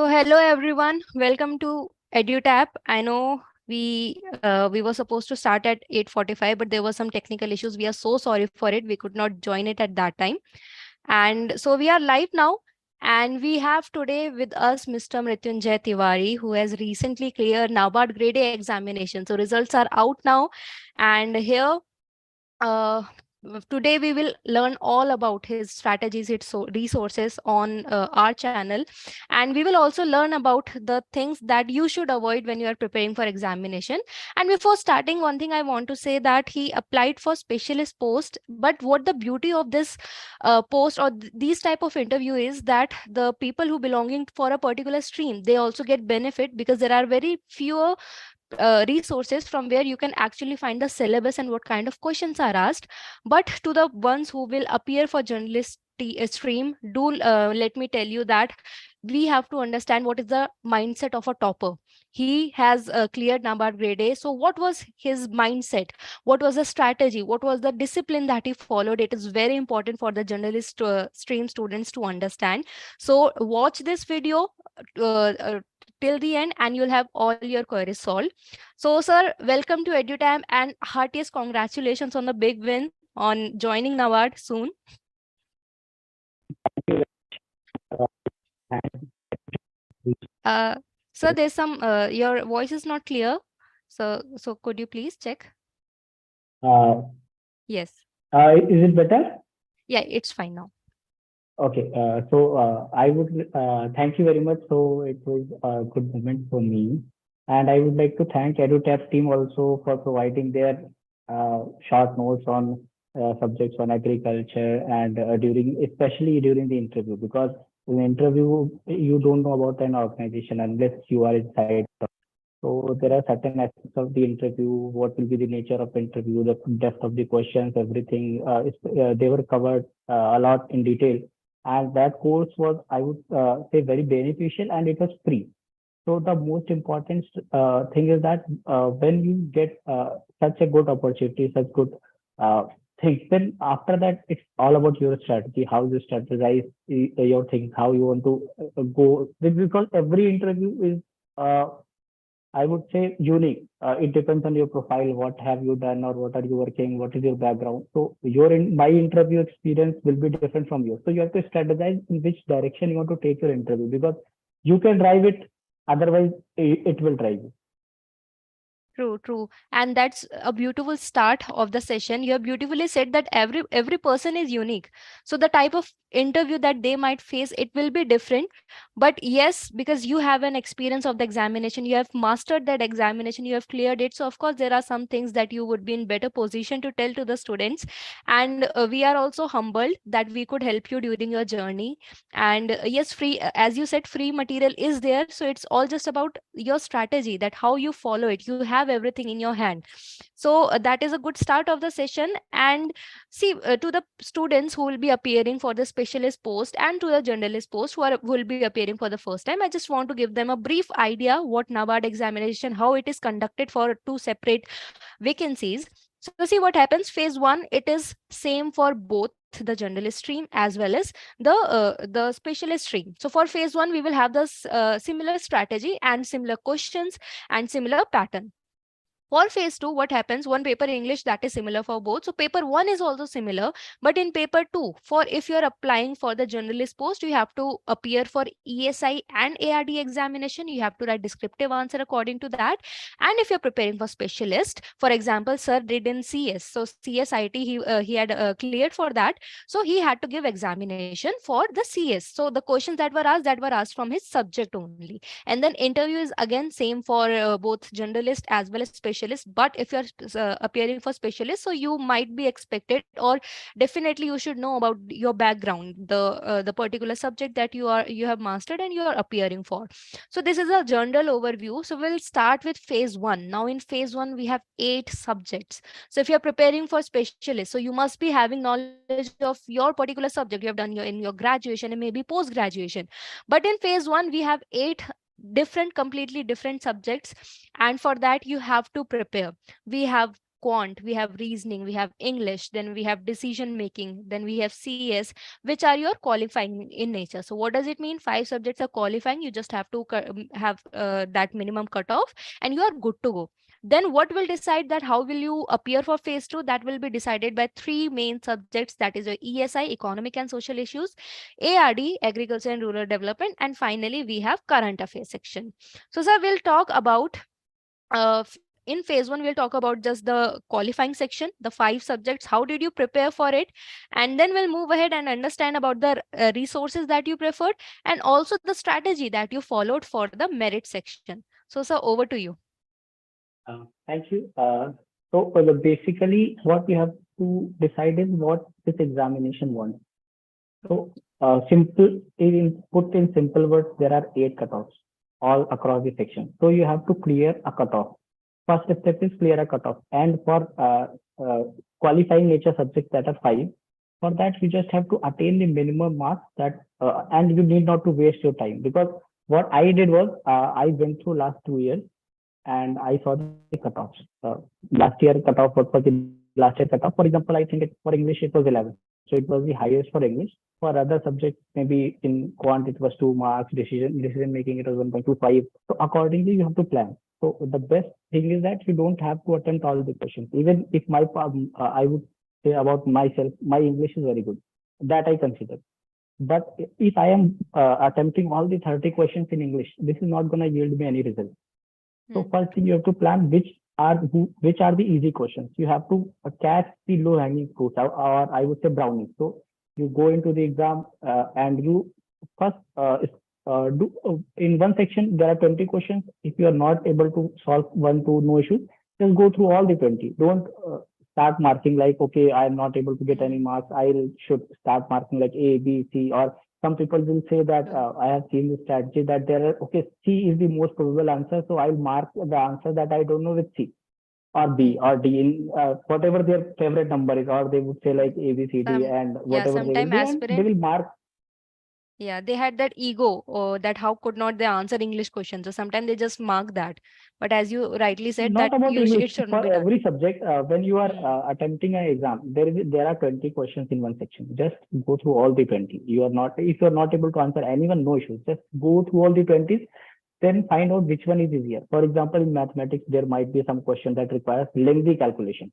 So hello everyone, welcome to EduTap. I know we were supposed to start at 8:45, but there were some technical issues. We are so sorry for it. We could not join it at that time. And so we are live now. And we have today with us Mr. Mrityunjay Tiwari, who has recently cleared NABARD Grade A examination. So results are out now. And here uh, today we will learn all about his strategies, his resources on our channel, and we will also learn about the things that you should avoid when you are preparing for examination. And before starting, one thing I want to say that he applied for specialist post, but what the beauty of this post or these type of interview is that the people who belonging for a particular stream, they also get benefit because there are very fewer resources from where you can actually find the syllabus and what kind of questions are asked. But to the ones who will appear for journalist stream, do let me tell you that we have to understand what is the mindset of a topper. He has cleared NABARD Grade A. So what was his mindset? What was the strategy? What was the discipline that he followed? It is very important for the journalist stream students to understand. So watch this video till the end and you'll have all your queries solved. So, sir, welcome to EduTime and heartiest congratulations on the big win on joining NABARD soon. Uh, Sir, there's some, your voice is not clear. So could you please check? Yes. Is it better? Yeah, it's fine now. Okay. I would thank you very much. So it was a good moment for me, and I would like to thank EduTap team also for providing their short notes on subjects on agriculture and especially during the interview, because in the interview you don't know about an organization unless you are inside. So there are certain aspects of the interview, what will be the nature of interview, the depth of the questions, everything. They were covered a lot in detail. And that course was, I would say, very beneficial, and it was free. So the most important thing is that when you get such a good opportunity, such good things, then after that, it's all about your strategy, how you strategize your things, how you want to go. Because every interview is I would say unique. It depends on your profile. What have you done, or what are you working? What is your background? So my interview experience will be different from yours. So you have to strategize in which direction you want to take your interview, because you can drive it. Otherwise, it will drive you. True. And that's a beautiful start of the session. You have beautifully said that every person is unique. So the type of interview that they might face, it will be different. But yes, because you have an experience of the examination, you have mastered that examination, you have cleared it. So of course, there are some things that you would be in better position to tell to the students. And we are also humbled that we could help you during your journey. And yes, free, as you said, free material is there. So it's all just about your strategy, that how you follow it. You have everything in your hand. So that is a good start of the session. And see, to the students who will be appearing for the specialist post and to the journalist post who will be appearing for the first time, I just want to give them a brief idea what NABARD examination, how it is conducted for two separate vacancies. So see what happens. Phase one, it is same for both the journalist stream as well as the specialist stream. So for phase one, we will have this similar strategy and similar questions and similar pattern. For phase two, what happens? One paper English that is similar for both. So paper one is also similar, but in paper two, for if you're applying for the journalist post, you have to appear for ESI and ARD examination. You have to write descriptive answer according to that. And if you're preparing for specialist, for example, sir did in CS. So CSIT, he had cleared for that. So he had to give examination for the CS. So the questions that were asked from his subject only. And then interview is again same for both generalist as well as specialist. But if you're appearing for specialist, so you might be expected, or definitely you should know about your background, the particular subject that you have mastered and you are appearing for. So this is a general overview. So we'll start with phase one. Now in phase one, we have 8 subjects. So if you're preparing for specialist, so you must be having knowledge of your particular subject you have done in your graduation and maybe post graduation. But in phase one, we have 8 completely different subjects, and for that you have to prepare. We have quant, we have reasoning, we have English, then we have decision making, then we have CS, which are your qualifying in nature. So what does it mean? Five subjects are qualifying. You just have to have that minimum cutoff, and you are good to go. Then what will decide that how will you appear for phase 2? That will be decided by three main subjects, that is your ESI, economic and social issues, ARD, agriculture and rural development, and finally we have current affairs section. So sir, we'll talk about in phase 1 we'll talk about just the qualifying section, the five subjects, how did you prepare for it, and then we'll move ahead and understand about the resources that you preferred, and also the strategy that you followed for the merit section. So sir, over to you. Thank you. Basically, what you have to decide is what this examination wants. So, put in simple words, there are 8 cutoffs all across the section. So you have to clear a cutoff. First step is clear a cutoff. And for qualifying nature subjects that are 5, for that you just have to attain the minimum marks that, and you need not to waste your time, because what I did was I went through last 2 years and I saw the cutoffs. Last year cutoff, what was the last year cutoff? For example, I think for English it was 11. So it was the highest for English. For other subjects, maybe in quant it was 2 marks, decision making it was 1.25. So accordingly, you have to plan. So the best thing is that you don't have to attempt all the questions. Even if I would say about myself, my English is very good. That I consider. But if I am attempting all the 30 questions in English, this is not going to yield me any result. So first thing you have to plan which are the easy questions. You have to catch the low hanging fruits, or I would say brownies. So you go into the exam and you first do in one section there are 20 questions. If you are not able to solve one, two, no issues, just go through all the 20. Don't start marking like, okay, I am not able to get any marks, I should start marking like A, B, C. Or some people will say that I have seen this strategy that there are, okay, C is the most probable answer, so I'll mark the answer that I don't know with C or B or D in whatever their favorite number is, or they would say like A, B, C, D, Some, and yeah, whatever they will sometime do, and they aspirant, will mark. yeah, they had that ego, that how could not they answer English questions, so sometimes they just mark that. But as you rightly said Not that about English, it shouldn't for be done. every subject. When you are Hmm. attempting an exam, there are 20 questions in one section. Just go through all the 20. You are not, if you are not able to answer anyone, no issues. Just go through all the 20s, then find out which one is easier. For example, in mathematics, there might be some question that requires lengthy calculation.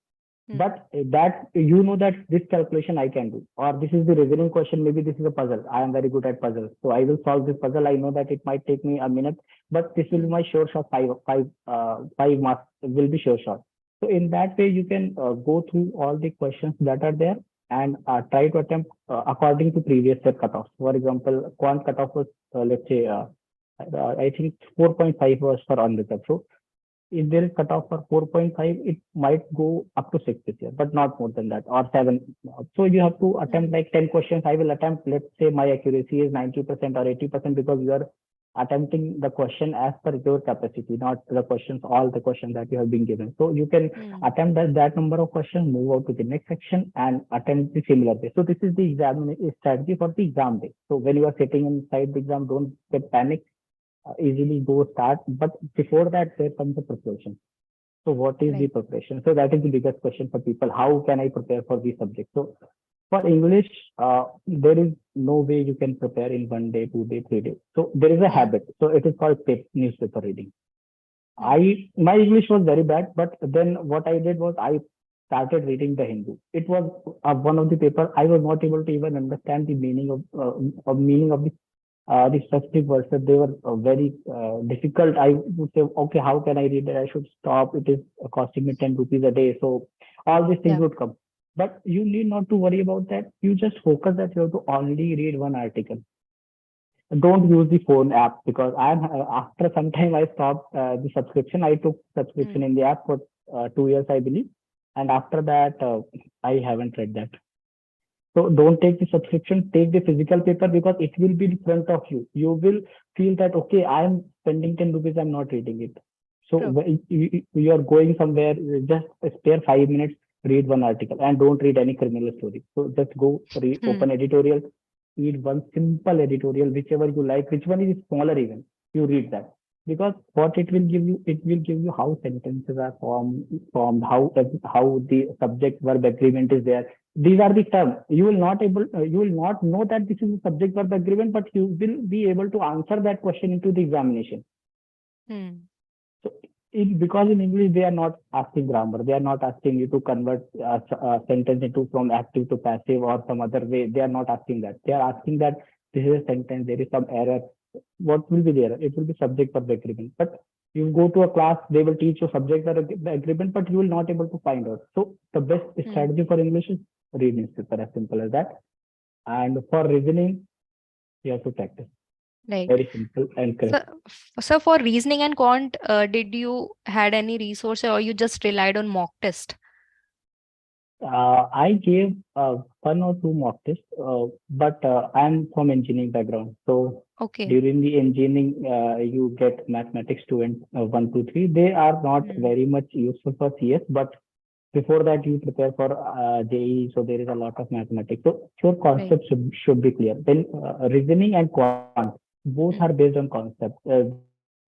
Hmm. But that you know that this calculation I can do, or this is the reasoning question, maybe this is a puzzle, I am very good at puzzles, so I will solve this puzzle. I know that it might take me a minute, but this will be Hmm. my sure shot. Five marks will be sure shot. So in that way you can go through all the questions that are there, and try to attempt according to previous year cutoffs. For example, quant cutoff was let's say I think 4.5 was for unreserved. So if there is cutoff for 4.5, it might go up to 6 this year, but not more than that, or 7. So you have to attempt Hmm. like 10 questions. I will attempt, let's say my accuracy is 90% or 80%, because you are attempting the question as per your capacity, not the questions, all the questions that you have been given. So you can Hmm. attempt that number of questions, move out to the next section and attempt the similar way. So this is the exam strategy for the exam day. So when you are sitting inside the exam, don't get panic, easily go start. But before that, there comes the preparation. So what is the Right. preparation? So that is the biggest question for people. How can I prepare for these subjects? So for English, there is no way you can prepare in 1 day, 2 day, 3 days. So there is a Hmm. habit. So it is called newspaper reading. Hmm. My English was very bad, but then what I did was I started reading the Hindu. It was one of the paper I was not able to even understand the meaning of the specific verses. They were very difficult. I would say, okay, how can I read it? I should stop. It is costing me 10 rupees a day. So all these things Yeah. would come. But you need not to worry about that. You just focus that you have to only read one article. Don't use the phone app, because I'm after some time I stopped the subscription. I took subscription Hmm. in the app for 2 years, I believe, and after that I haven't read that. So don't take the subscription, take the physical paper, because it will be in front of you. You will feel that, okay, I am spending 10 rupees, I'm not reading it. So True. you are going somewhere, just spare 5 minutes, read one article, and don't read any criminal story. So just go read, Hmm. open editorial, read one simple editorial, whichever you like, which one is smaller even, you read that. because what it will give you how sentences are formed, how the subject verb agreement is there. These are the terms. You will not know that this is a subject verb agreement, but you will be able to answer that question into the examination. Hmm. So because in English they are not asking grammar, they are not asking you to convert a sentence into from active to passive or some other way. They are not asking that. They are asking that this is a sentence, there is some error. What will be there? It will be subject verb agreement. But you go to a class, they will teach you subject verb agreement, but you will not able to find out. So the best Hmm. strategy for English is read newspaper, as simple as that. And for reasoning, you have to practice. Right. Very simple and So, correct. so for reasoning and quant, did you had any resource or you just relied on mock test? I gave one or two mock tests, but I'm from engineering background. So Okay. during the engineering, you get mathematics 1, 2, 3. They are not Hmm. very much useful for CS, but before that you prepare for JEE, so there is a lot of mathematics. So your Right. concept should be clear. Then reasoning and quant, both are Hmm. based on concept.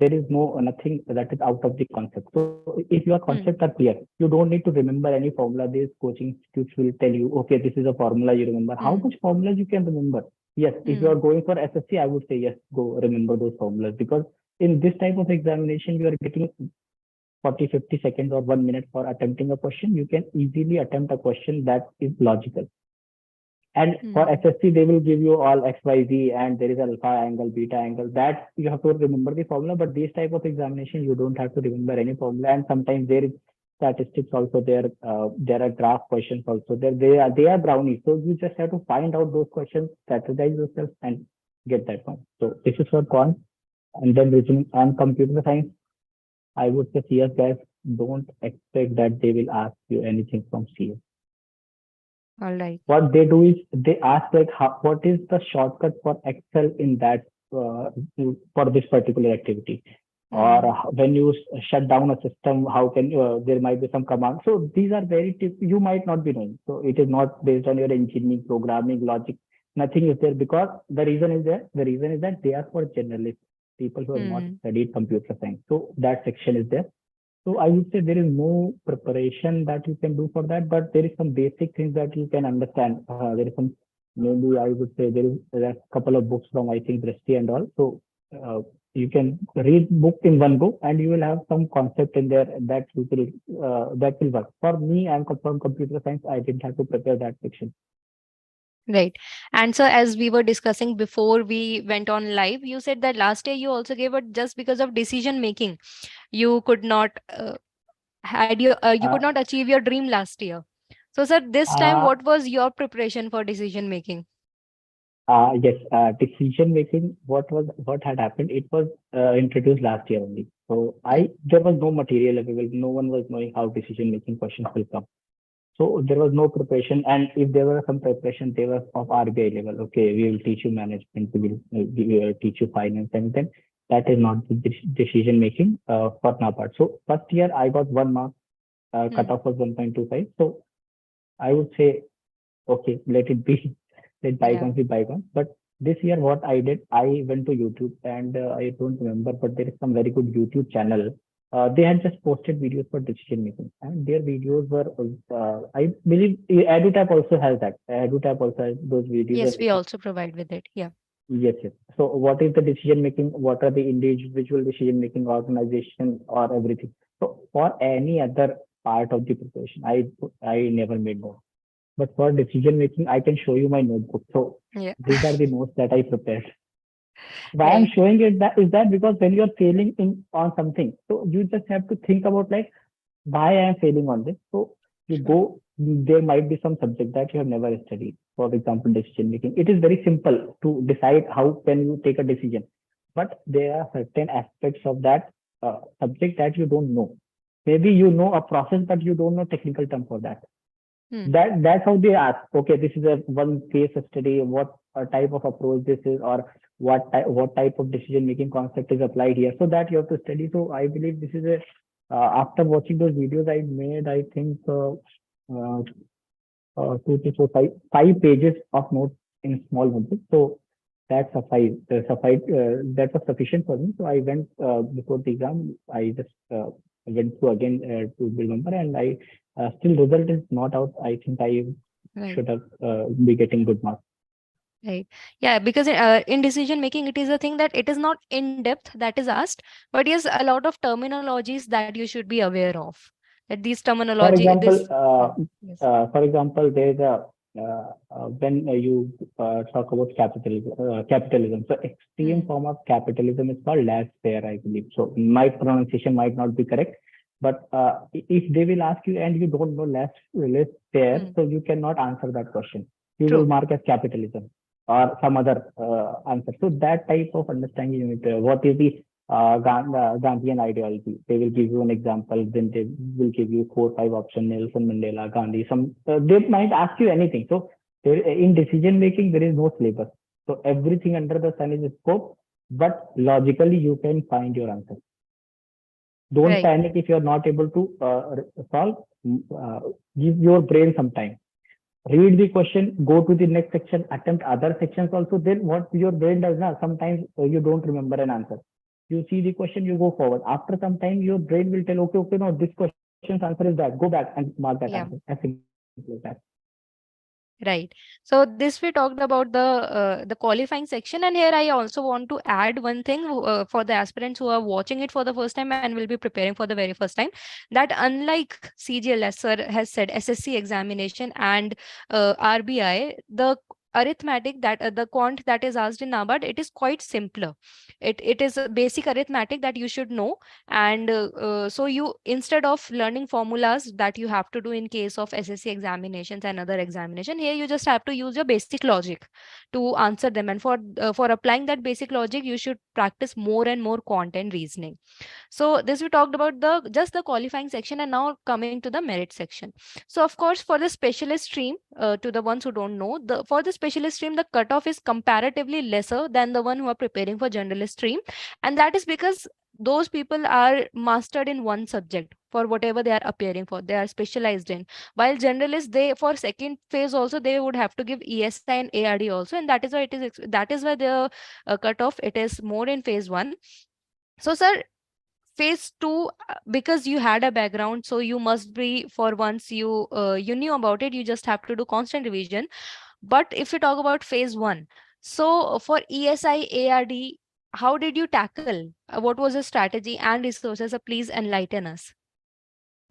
There is no nothing that is out of the concept. So if your concepts are clear, Hmm. you don't need to remember any formula. These coaching institutes will tell you, okay, this is a formula you remember. How much Hmm. formulas you can remember? Yes, if you are Hmm. going for SSC, I would say yes, go remember those formulas, because in this type of examination, you are getting 40, 50 seconds or 1 minute for attempting a question. You can easily attempt a question that is logical. And for Hmm. SSC, they will give you all XYZ and there is alpha angle, beta angle. That you have to remember the formula. But this type of examination, you don't have to remember any formula. And sometimes there is statistics also there. There are graph questions also there. They are brownies. So you just have to find out those questions, strategize yourself, and get that one. So this is for quant. And then reasoning and computer science, I would say CS guys, don't expect that they will ask you anything from CS. All right. What they do is they ask like, what is the shortcut for Excel in that for this particular activity, or Hmm. when you shut down a system, how can there might be some command. So these are very you might not be knowing. So it is not based on your engineering, programming, logic. Nothing is there, because the reason is there. The reason is that they are for generalists, people who have not Hmm. studied computer science. So that section is there. So I would say there is no preparation that you can do for that, but there is some basic things that you can understand. There is some, maybe I would say there are a couple of books from, I think, Drishti and all. So uh, you can read book in one go, and you will have some concept in there that will work. For me, I'm from computer science. I didn't have to prepare that section. Right. And so, as we were discussing before we went on live, you said that last year you also gave it just because of decision making. You could not you could Uh, not achieve your dream last year. So, sir, this time, uh, what was your preparation for decision making? Yes, decision making. What had happened? It was introduced last year only. So Hmm. there was no material available. No one was knowing how decision making questions will come. So there was no preparation, and if there were some preparation, they were of RBI level. Okay, we will teach you management, we will teach you finance, and then that is not the decision making for NABARD. So first year I got 1 mark, Hmm. cutoff was 1.25. So I would say, okay, let it be. Let Yeah. bygones be bygones. But this year, what I did, I went to YouTube, and I don't remember, but there is some very good YouTube channel. They had just posted videos for decision making, and their videos were, I believe, EduTap also has that. EduTap also has those videos. Yes, we also provide with it. Yeah. Yes, yes. So, what is the decision making? What are the individual decision making, organization, or everything? So, for any other part of the preparation, I never made notes, but for decision making, I can show you my notebook. So Yeah. these are the notes that I prepared. Why I'm Right. showing it that is that because when you're failing in on something, so you just have to think about like why I am failing on this. So you True. go, there might be some subject that you have never studied. For example, decision making. It is very simple to decide how can you take a decision, but there are certain aspects of that subject that you don't know. Maybe you know a process, but you don't know technical term for that. Hmm. That's how they ask. Okay, this is a one case study. What type of approach this is, or what type of decision making concept is applied here. So that you have to study. So I believe this is a after watching those videos, I made, I think, 2, 3, 4, 5 pages of notes in small notebook. So that was sufficient for me. So I went before the exam. I just went through again to remember, and I still result is not out. I think I Right. should have be getting good marks. Right. Yeah, because in decision making, it is a thing that it is not in depth that is asked, but yes, a lot of terminologies that you should be aware of. That these For terminology, example, this, yes. there's a when you talk about capitalism. So extreme Hmm. form of capitalism is called laissez-faire, I believe. So my pronunciation might not be correct, but if they will ask you and you don't know laissez-faire, Hmm. so you cannot answer that question. You will True. mark as capitalism or some other answer. So that type of understanding you need to, what is the Gandhian ideology. They will give you an example, then they will give you 4 5 options, Nelson Mandela, Gandhi. They might ask you anything. So in decision making, there is no syllabus. So everything under the sun is a scope, but logically you can find your answer. Don't Right. panic if you are not able to solve. Uh, Give your brain some time. Read the question, go to the next section, attempt other sections also. Then what your brain does now, sometimes you don't remember an answer. You see the question, you go forward. After some time, your brain will tell, okay, no, this question's answer is that. Go back and mark that answer. Yeah. As simple as that. Right. So this we talked about the qualifying section, and here I also want to add one thing for the aspirants who are watching it for the first time and will be preparing for the very first time. That unlike CGL, as sir has said, SSC examination and RBI, the arithmetic that the quant that is asked in NABARD, it is quite simpler. It is a basic arithmetic that you should know, and so you, instead of learning formulas that you have to do in case of SSC examinations and other examination, here you just have to use your basic logic to answer them, and for applying that basic logic you should practice more and more content reasoning. So this we talked about the just the qualifying section, and now coming to the merit section. So of course, for the specialist stream, to the ones who don't know, the for the specialist stream the cutoff is comparatively lesser than the one who are preparing for generalist stream, and that is because those people are mastered in one subject for whatever they are appearing for, they are specialized in. While generalists, they for second phase also they would have to give ESI and ARD also, and that is why it is that is why the cutoff it is more in phase 1. So sir, phase 2, because you had a background, so you must be, for once you knew about it, you just have to do constant revision. But if we talk about phase 1, so for ESI ARD, how did you tackle, what was the strategy and resources? Please enlighten us.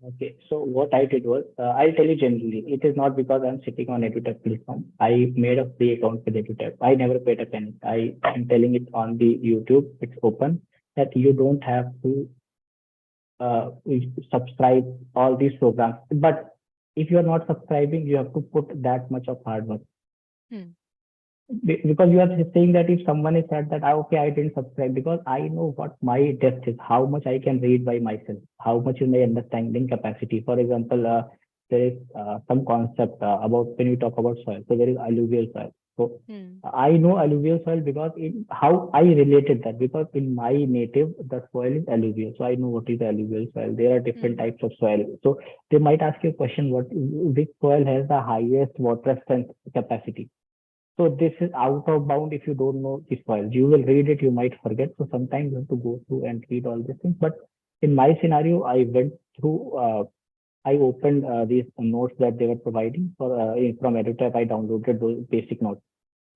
Okay, so what I did was, I'll tell you generally, it is not because I'm sitting on EduTap platform. I made a free account with EduTap. I never paid a penny. I am telling it on the YouTube, it's open, that you don't have to subscribe all these programs. But if you are not subscribing, you have to put that much of hard work. Hmm. Because you are saying that if someone is said that okay, I didn't subscribe, because I know what my depth is, how much I can read by myself, how much is my understanding capacity. For example, there is some concept about when you talk about soil. So there is alluvial soil. So Hmm. I know alluvial soil because how I related that, because in my native the soil is alluvial. So I know what is alluvial soil. There are different Hmm. types of soil. So they might ask you a question: what which soil has the highest water strength capacity? So this is out of bound if you don't know this file. You will read it, you might forget. So sometimes you have to go through and read all these things. But in my scenario, I went through, I opened these notes that they were providing from EduTap. I downloaded those basic notes.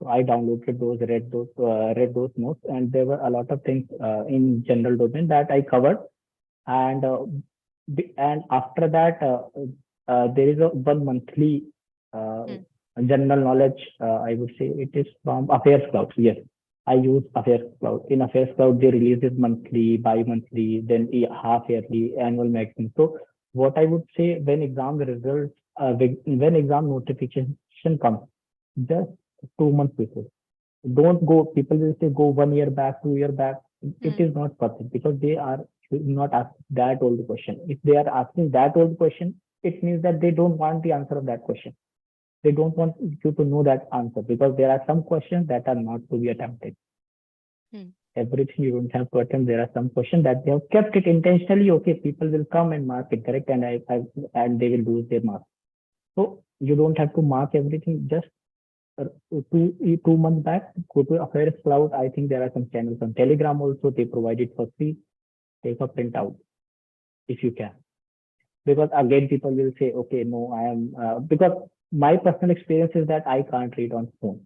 So I downloaded those, read those notes, and there were a lot of things in general domain that I covered. And and after that, there is a one monthly uh, Hmm. general knowledge. I would say it is from Affairs Cloud. Yes, I use Affairs Cloud. In Affairs Cloud, they release it monthly, bi-monthly, then half yearly, annual magazine. So what I would say, when exam results, when exam notification comes, just 2 months before, don't go. People will say go 1 year back, 2 year back. It Hmm. is not perfect because they are not asking that old question. If they are asking that old question, it means that they don't want the answer of that question. They don't want you to know that answer, because there are some questions that are not to be attempted. Hmm. Everything you don't have to attempt. There are some questions that they have kept it intentionally. Okay, people will come and mark it correct, and and they will lose their marks. So you don't have to mark everything. Just uh, 2 months back, go to Affairs Cloud. I think there are some channels on Telegram also. They provide it for free. Take a printout if you can. Because again, people will say, okay, no, I am, because my personal experience is that I can't read on phone.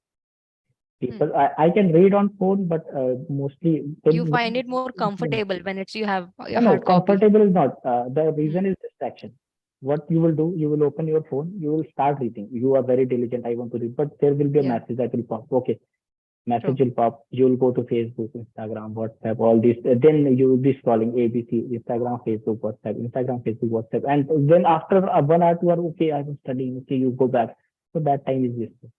People, I can read on phone, but mostly You find it more when comfortable when it's you have a no, hard copy. comfortable is not. The Hmm. reason is distraction. What you will do, you will open your phone, you will start reading. You are very diligent. I want to read, but there will be a Yeah, message that will pop. Okay, message true. will pop. You will go to Facebook, Instagram, WhatsApp, all these. Then you will be scrolling ABC, Instagram, Facebook, WhatsApp, Instagram, Facebook, WhatsApp, and then after 1 hour, 2 hour, okay, I was studying. Okay, you go back. So that time is wasted.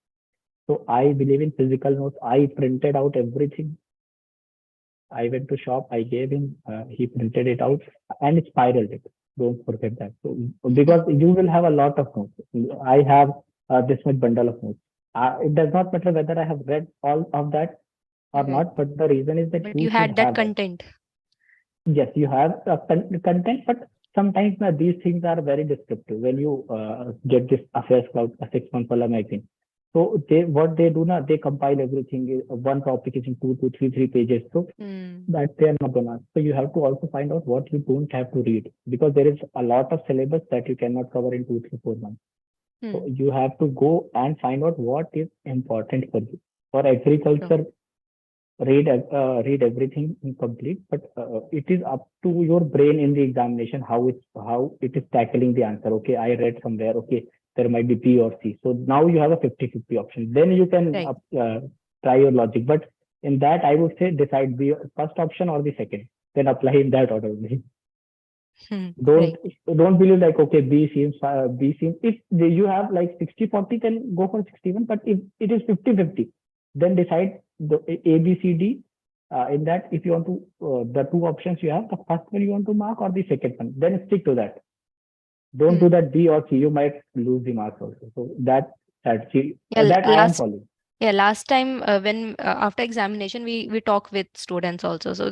So I believe in physical notes. I printed out everything. I went to shop, I gave him, he printed it out and spiraled it. Don't forget that. So, because you will have a lot of notes. I have this much bundle of notes. It does not matter whether I have read all of that or Hmm. not, but the reason is that But you you should had that have that. content. Yes, you have content, but sometimes these things are very descriptive. When you get this Affairs Cloud, a 6 month magazine, so they what they do now, they compile everything. One topic is in two to three pages. So Hmm. that they are not gonna. So you have to also find out what you don't have to read because there is a lot of syllabus that you cannot cover in 2, 3, 4 months. So Hmm. you have to go and find out what is important for you. For True. agriculture, read everything in complete, but it is up to your brain in the examination how it is tackling the answer. Okay, I read somewhere. Okay, there might be B or C. So now you have a 50-50 option. Then you can Right. try your logic. But in that, I would say decide the first option or the second. Then apply in that order. Hmm. don't Right. don't believe like okay B seems if you have like 60-40 then go for 61 but if it is 50-50 then decide the ABCD in that if you want to the two options you have the first one you want to mark or the second one then stick to that don't do Hmm. that B or C you might lose the marks also so that strategy Yeah. that I am Last. following. Yeah, last time when after examination we talk with students also. So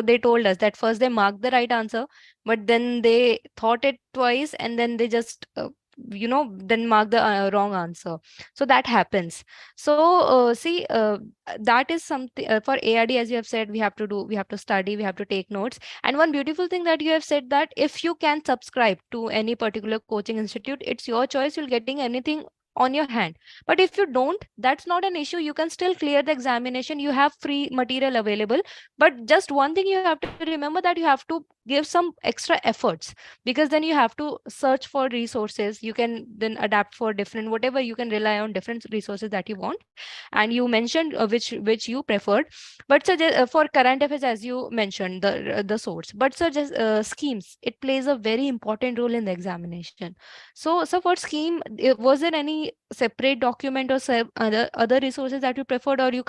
they told us that first they marked the right answer, but then they thought it twice and then they just then mark the wrong answer. So that happens. So see, that is something for ARD, as you have said, we have to study, we have to take notes. And one beautiful thing that you have said, that if you can subscribe to any particular coaching institute, it's your choice. You're getting anything on your hand. But if you don't, that's not an issue. You can still clear the examination. You have free material available. But just one thing you have to remember, that you have to give some extra efforts, because then you have to search for resources. You can then adapt for different, whatever, you can rely on different resources that you want. And you mentioned which you preferred. But for current affairs, as you mentioned, the source. But sir, just schemes, it plays a very important role in the examination. So for scheme, was there any separate document or other resources that you preferred, or you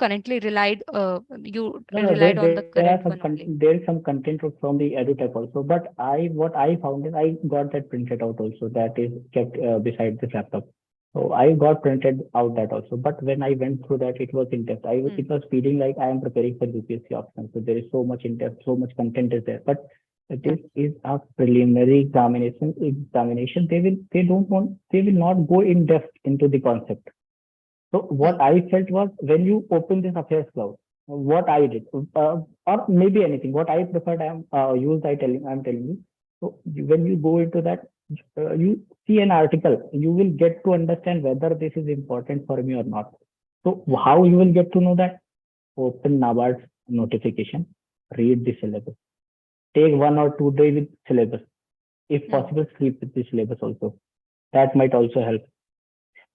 No, no, relied on the there current are one only? there is some content from the EduTap also. But what I found is I got that printed out also. That is kept beside the laptop. So I got printed out that also. But when I went through that, it was in depth. It was feeling like I am preparing for UPSC option. So there is so much in depth, so much content is there. But Yeah. this is a preliminary examination. Examination. They will not go in depth into the concept. So what Hmm. I felt was when you open this Affairs Cloud, what I did, or maybe anything, what I preferred, I'm telling you. So when you go into that, you see an article, you will get to understand whether this is important for me or not. So Hmm. how you will get to know that? Open NABARD notification, read the syllabus, take 1 or 2 days with syllabus. If Hmm. possible, sleep with the syllabus also. That might also help.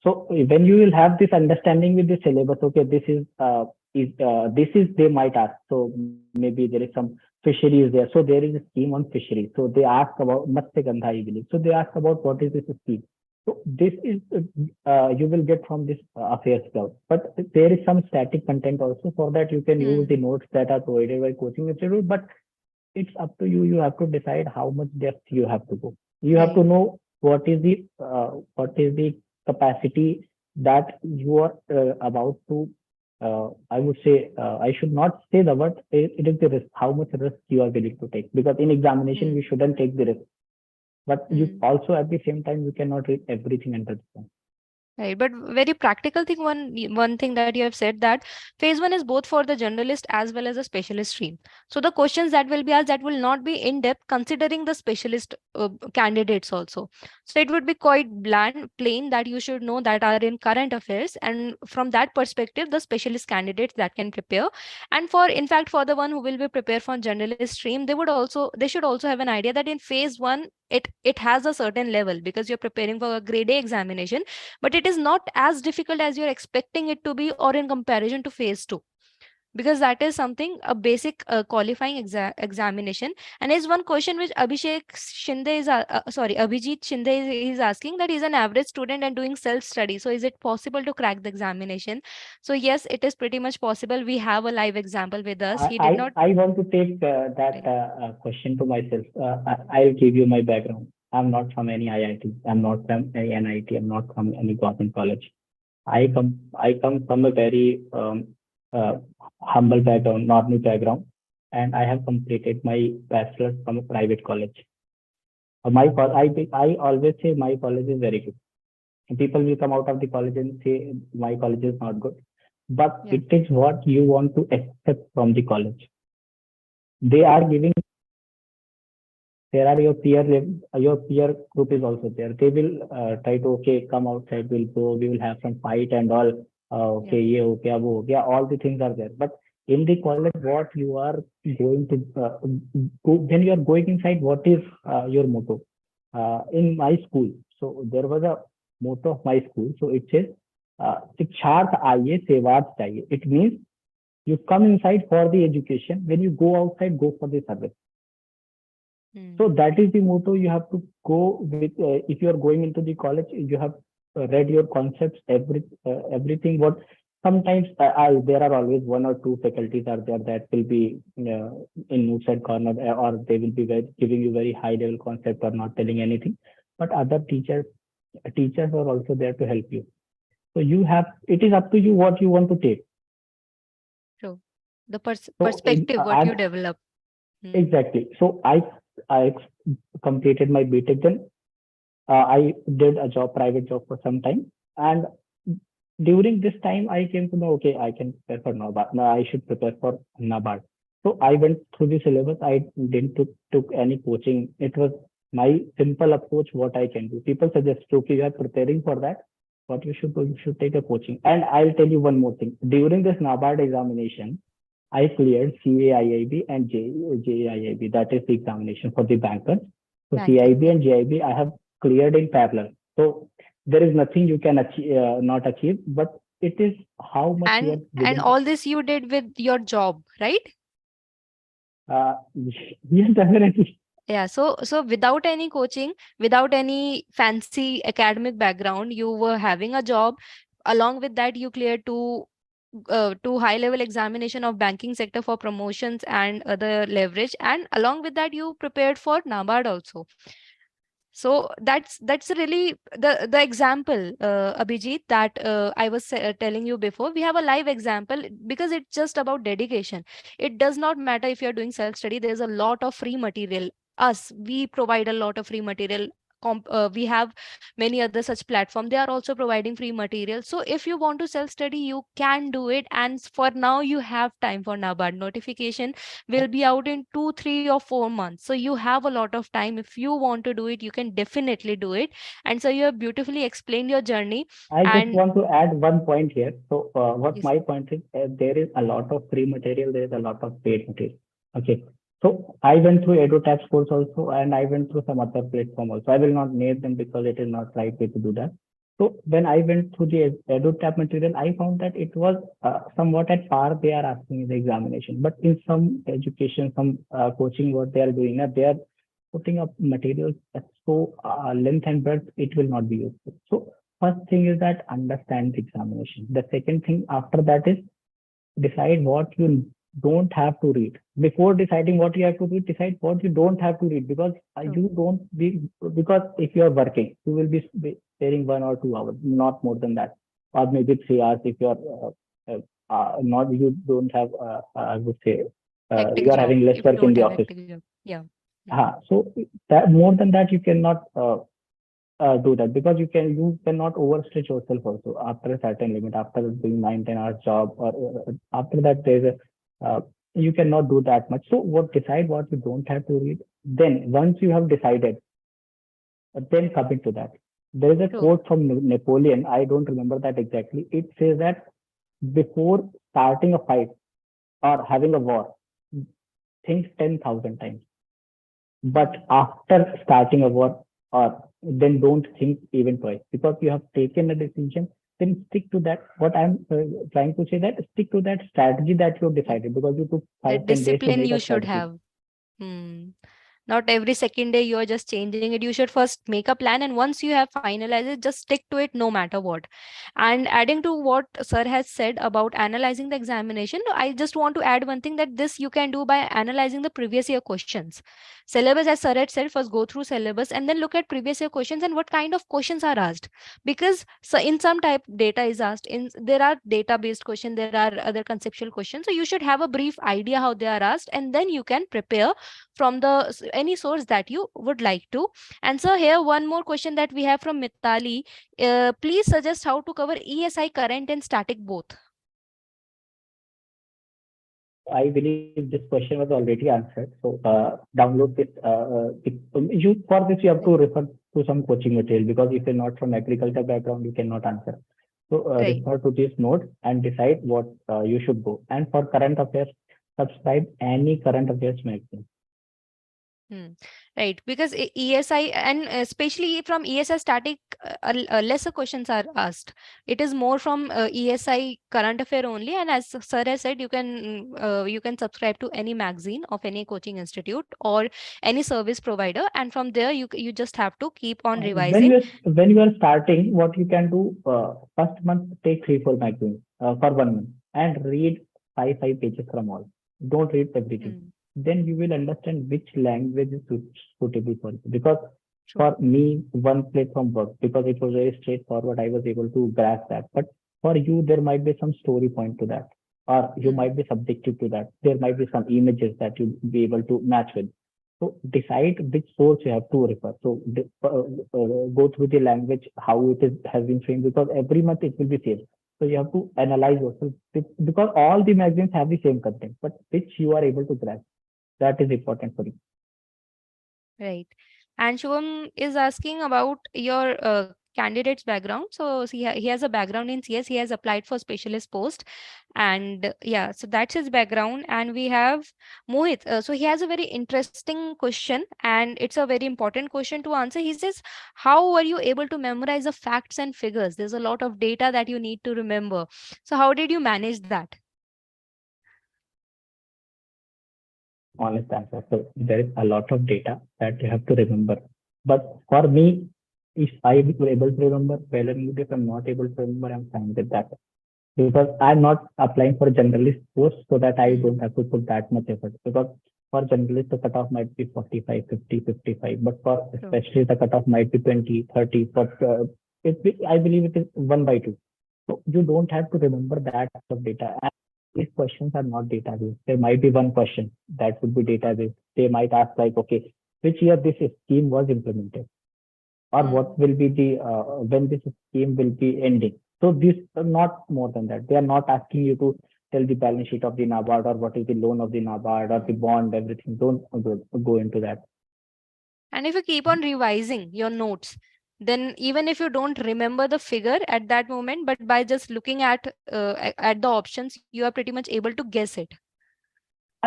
So when you will have this understanding with the syllabus, okay, this is they might ask. So maybe there is some fisheries there. So there is a scheme on fisheries. So they ask about Matsya Gandha, I believe. So they ask about what is this scheme. So this is you will get from this affairs cloud. But there is some static content also. For that you can use Hmm. the notes that are provided by coaching institute. But it's up to you. You have to decide how much depth you have to go. You have to Right. know what is the capacity that you are about to. I would say I should not say the word. It is the risk. How much risk you are willing to take? Because in examination Hmm. you shouldn't take the risk. But you Hmm. also at the same time you cannot read everything under the sun. Right, but very practical thing. One thing that you have said, that phase one is both for the generalist as well as a specialist stream. So the questions that will be asked, that will not be in depth, considering the specialist candidates also. So it would be quite bland, plain, that you should know that are in current affairs, and from that perspective, the specialist candidates that can prepare. And for, in fact, for the one who will be prepared for generalist stream, they should also have an idea that in phase one, it has a certain level, because you're preparing for a grade A examination, but it is not as difficult as you're expecting it to be, or in comparison to phase 2, because that is something, a basic qualifying examination. And is one question which Abhijit Shinde is asking, that he's an average student and doing self study, so is it possible to crack the examination? So yes, it is pretty much possible. We have a live example with us. He did not. I want to take that question to myself. I'll give you my background. I'm not from any IIT. I'm not from any NIT. I'm not from any government college. I come from a very uh, humble background, normal background, and I have completed my bachelor's from a private college. I always say my college is very good. And people will come out of the college and say my college is not good, but Yeah. it is what you want to accept from the college. They are giving, there are your peer group is also there. They will try to, okay, come outside, we'll go, we will have some fight and all. Yeah. Okay, yeah, okay, abo, yeah, all the things are there, but in the college what you are going to when you are going inside, what is your motto? In my school, so there was a motto of my school, so it says शिक्षार्थ आइए सेवार्थ चाहिए. It means you come inside for the education, when you go outside, go for the service. Hmm. So that is the motto you have to go with. If you are going into the college, you have read your concepts, everything. What sometimes there are always one or two faculties are there that will be in nooks and corner, or they will be giving you very high level concept or not telling anything. But other teachers are also there to help you. So you have, it is up to you what you want to take. True. The So perspective what you develop. Hmm. exactly. So I completed my BTech. Then I did a private job for some time, and during this time, I came to know, okay, I can prepare for NABARD. Now I should prepare for NABARD. So I went through the syllabus. I didn't took any coaching. It was my simple approach. What I can do. People suggest, okay, you are preparing for that. What you should do, you should take a coaching. And I'll tell you one more thing. During this NABARD examination, I cleared CAIIB and JAIIB. That is the examination for the bankers. So Banking. CIB Yeah. and JIB I have cleared in parallel. So there is nothing you can achieve, not achieve, but it is how much you are And willing to. all this you did with your job, right? Yes, definitely. Yeah, so without any coaching, without any fancy academic background, you were having a job. Along with that, you cleared two high level examination of banking sector for promotions and other leverage, and along with that, you prepared for NABARD also. So that's really the example, Abhijit, that I was telling you before. We have a live example, because it's just about dedication. It does not matter if you're doing self study. There's a lot of free material. We provide a lot of free material. We have many other such platform. They are also providing free material. So if you want to self study, you can do it. And for now, you have time for NABARD notification will be out in 2, 3, or 4 months. So you have a lot of time. If you want to do it, you can definitely do it. And so you have beautifully explained your journey. I just And want to add one point here. So, what yes, my point is, there is a lot of free material, there is a lot of paid material. Okay. So, I went through EduTap's course also, and I went through some other platform also. I will not name them because it is not right way to do that. So, when I went through the EduTap material, I found that it was somewhat at par they are asking in the examination. But in some education, some coaching, what they are doing, they are putting up materials at so length and breadth, it will not be useful. So, first thing is that understand the examination. The second thing after that is decide what you don't have to read. Before deciding what you have to read, decide what you don't have to read, because true. you don't be, because if you are working, you will be sparing 1 or 2 hours, not more than that, or maybe 3 hours if you are not, you don't have, I would say, you Hectic are job. having less If you work in don't the have office. hectic job. Yeah. Hmm. So that more than that, you cannot do that, because you cannot overstretch yourself also after a certain limit. After doing 9-10 hours job, or after that there's a you cannot do that much. So what decide what you don't have to read. Then once you have decided, then coming to that, there is a True. quote from Napoleon. I don't remember that exactly. It says that before starting a fight or having a war, think 10,000 times. Hmm. But after starting a war, or then don't think even twice, because you have taken a decision. Then stick to that. What I'm trying to say, that stick to that strategy that you have Hmm. decided, because you took The 5-10 days to discipline make you a should strategy. have. Hmm. Not every second day you are just changing it. You should first make a plan, and once you have finalized it, just stick to it no matter what. And adding to what sir has said about analyzing the examination, I just want to add one thing, that this you can do by analyzing the previous year questions. Syllabus, as sir had said, first go through syllabus and then look at previous year questions and what kind of questions are asked. Because so in some type data is asked, in there are data based questions, there are other conceptual questions, so you should have a brief idea how they are asked, and then you can prepare from the any source that you would like to. And so here one more question that we have from Mitali. Please suggest how to cover ESI current and static both. I believe this question was already answered. So download this. You for this you have to Right. refer to some coaching material, because if you're not from agriculture background, you cannot answer. So Right. refer to this note and decide what you should go. And for current affairs, subscribe any current affairs magazine. Hmm. Right, because ESI, and especially from ESI static, lesser questions are asked. It is more from ESI current affair only, and as sir has said, you can subscribe to any magazine of any coaching institute or any service provider, and from there you just have to keep on When revising. you are starting, what you can do, first month take 3-4 magazines for 1 month and read 5 pages from all. Don't read everything. Hmm. Then you will understand which language is suitable for you. Because True. for me, one platform worked because it was very straightforward. I was able to grasp that. But for you, there might be some story point to that, or you Hmm. might be subjective to that. There might be some images that you be able to match with. So decide which source you have to refer. So go through the language, how it is has been framed, because every month it will be same. So you have to analyze yourself, because all the magazines have the same content, but which you are able to grasp. That is important for you. Right. And Shubham is asking about your candidate's background. So he has a background in CS. He has applied for specialist post. And yeah, so that's his background. And we have Mohit. So he has a very interesting question, and it's a very important question to answer. He says, how were you able to memorize the facts and figures? There's a lot of data that you need to remember. So how did you manage that? Honest answer. So there is a lot of data that you have to remember. But for me, if I were able to remember, well and good. If I'm not able to remember, I'm fine with that. Because I'm not applying for generalist post, so that I Hmm. don't have to put that much effort. Because for generalist, the cutoff might be 45, 50, 55, but for True. especially the cutoff might be 20, 30. But I believe it is 1/2. So you don't have to remember that of data. And these questions are not database. There might be one question that would be database. They might ask like, okay, which year this scheme was implemented, or Hmm. what will be the when this scheme will be ending. So this not more than that. They are not asking you to tell the balance sheet of the NABARD, or what is the loan of the NABARD, or the Hmm. bond, everything. Don't go into that. And if you keep on revising your notes, then even if you don't remember the figure at that moment, but by just looking at the options, you are pretty much able to guess it.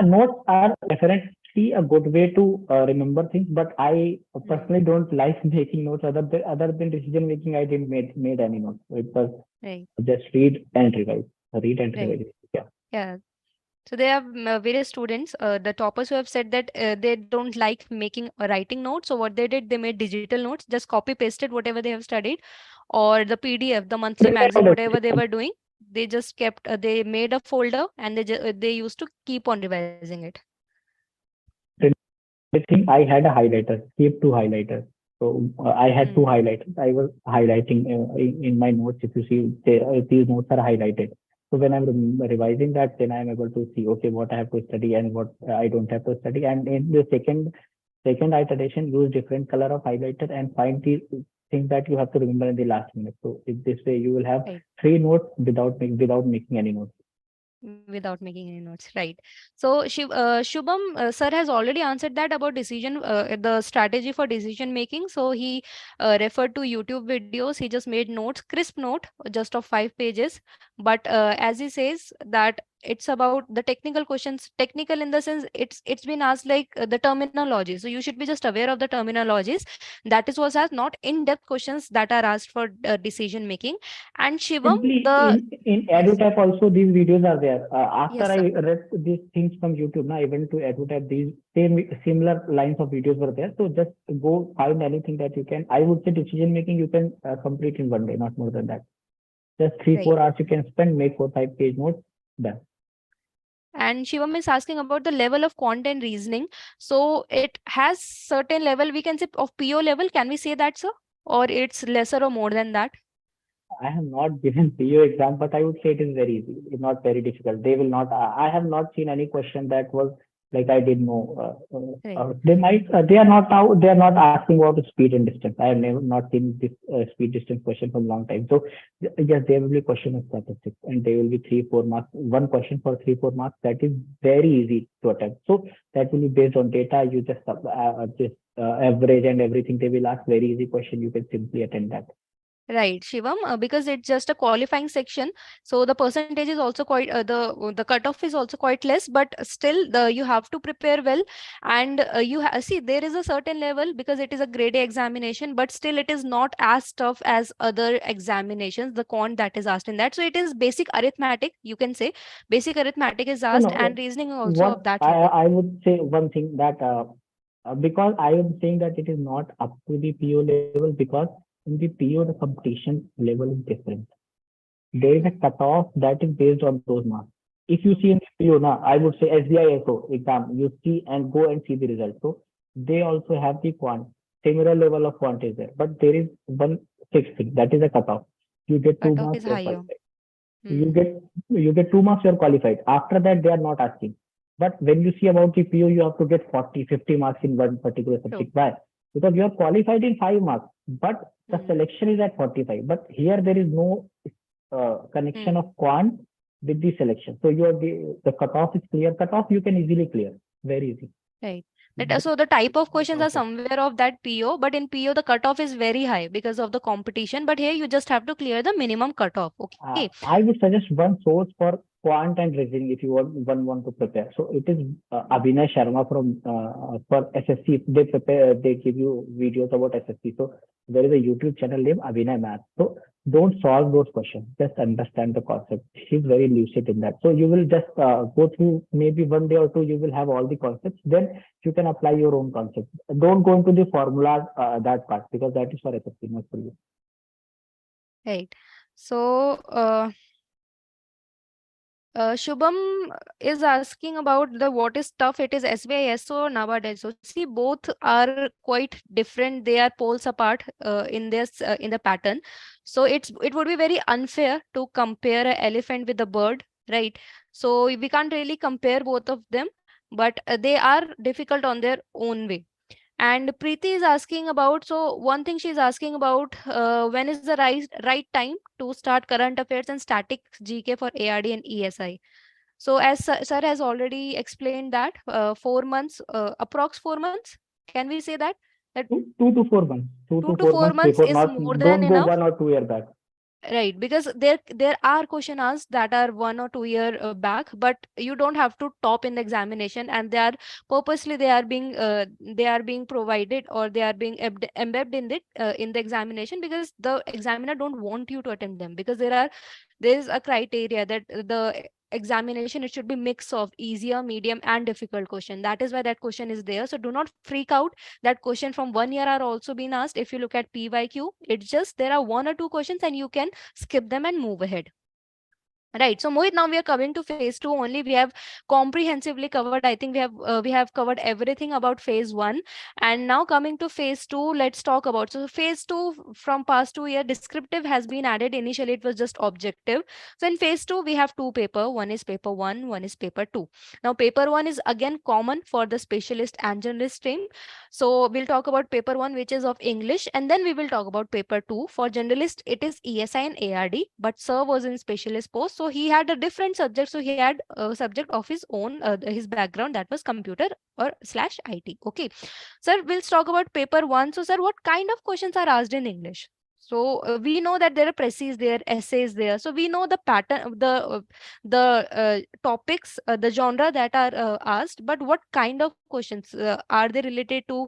Notes are definitely a good way to remember things, but I Hmm. personally don't like making notes. Other than decision making, I didn't made any notes. So it was Right. just read and revise, read and Right. revise. Yeah. Yeah. So there are various students, the toppers who have said that they don't like making writing notes. So what they did, they made digital notes, just copy pasted whatever they have studied, or the PDF, the monthly magazine, whatever they were doing. They just kept, they made a folder, and they used to keep on revising it. Everything I had a highlighter, keep two highlighters. So I had two Hmm. highlighters. I was highlighting in my notes. If you see, these notes are highlighted. So when I'm revising that, then I'm able to see, okay, what I have to study and what I don't have to study. And in the second iteration, use different color of highlighter and find the things that you have to remember in the last minute. So in this way, you will have Right. three notes without making any notes. Without making any notes, right? So Shubham, sir has already answered that about decision, the strategy for decision making. So he referred to YouTube videos. He just made notes, crisp note, just of 5 pages. But as he says that it's about the technical questions, technical in the sense it's been asked like the terminology. So you should be just aware of the terminologies. That is was asked, not in-depth questions that are asked for decision making. And Shivam, Simply the in yes, EduTap also these videos are there. After yes, I sir. read these things from YouTube, now I went to EduTap. These similar lines of videos were there. So just go find anything that you can. I would say decision making you can complete in one day, not more than that. Just three, Right. 4 hours you can spend, make 4, 5 page notes, done. And Shivam is asking about the level of content reasoning. So it has certain level, we can say of PO level. Can we say that, sir? Or it's lesser or more than that? I have not given PO exam, but I would say it is very easy. It's not very difficult. They will not. I have not seen any question that was like I didn't know. Right. They might. They are not now. They are not asking about speed and distance. I have never not seen this speed distance question for a long time. So yes, there will be question of statistics, and there will be 3, 4 marks. One question for 3, 4 marks. That is very easy to attempt. So that will be based on data. You just average and everything. They will ask very easy question. You can simply attend that. Right, Shivam, because it's just a qualifying section, so the percentage is also quite the cutoff is also quite less, but still the you have to prepare well, and see there is a certain level because it is a grade A examination, but still it is not as tough as other examinations. The quant that is asked in that, so it is basic arithmetic. You can say basic arithmetic is No, asked, and no. reasoning also What of that level. I would say one thing that because I am saying that it is not up to the PO level because in the PO the competition level is different. There is a Hmm. cutoff that is based on those marks. If you True. see in the PO now, I would say SBI SO exam, you see and go and see the result. So they also have the quant, similar level of quant is there, but there is one fixed thing that is a cutoff. You get two Cutoff is marks, you're higher. qualified. You Hmm. get you get 2 marks, you're qualified. After that, they are not asking. But when you see about the PO, you have to get 40, 50 marks in one particular True. subject. Why? Because you are qualified in 5 marks, but the Hmm. selection is at 45. But here there is no connection Hmm. of quant with the selection. So the cutoff is clear. Cutoff you can easily clear. Very easy. Right. That This so the type of is the questions are process. somewhere of that PO, but in PO the cutoff is very high because of the competition. But here you just have to clear the minimum cutoff. Okay. I would suggest one source for quant and reasoning if you want to prepare. So it is Abhinay Sharma from for SSC. They prepare. They give you videos about SSC. So there is a YouTube channel named Abhinay Math. So don't solve those questions. Just understand the concept. He's very lucid in that. So you will just go through maybe one day or two. You will have all the concepts. Then you can apply your own concepts. Don't go into the formula that part because that is for SSC, not for you. Right. So Shubham is asking about the what is tough. It is SBISO or NABARD. So see, both are quite different. They are poles apart in the pattern. So it would be very unfair to compare an elephant with a bird, right? So we can't really compare both of them, but they are difficult on their own way. And Preeti is asking about, so one thing she's asking about, when is the right time to start current affairs and static GK for ARD and ESI? So as sir has already explained that 4 months, approx 4 months, can we say that? That 2 to 4 months. Two two to to four four months months before. is Not more than don't go enough. 1 or 2 year back. Right, because there are question asked that are 1 or 2 year back, but you don't have to top in the examination, and they are purposely they are being provided, or they are being embedded in the examination, because the examiner don't want you to attempt them, because there is a criteria that the examination, it should be mix of easier, medium, and difficult question. That is why that question is there. So do not freak out. That question from 1 year are also being asked. If you look at PYQ, it's just there are 1 or 2 questions and you can skip them and move ahead. Right. So Mohit, now we are coming to phase two only. We have comprehensively covered. I think we have covered everything about phase one, and now coming to phase two. Let's talk about so phase two from past 2 year. Descriptive has been added. Initially, it was just objective. So in phase two, we have two paper. One is paper one. One is paper two. Now paper one is again common for the specialist and generalist stream. So we'll talk about paper one, which is of English, and then we will talk about paper two. For generalist, it is ESI and ARD, but Sir was in specialist post, so he had a different subject. So he had a subject of his own, his background, that was computer or slash IT. Okay, sir, we'll talk about paper one. So, sir, what kind of questions are asked in English? So we know that there are preces there, essays there. So we know the pattern, the topics, the genre that are asked. But what kind of questions are they related to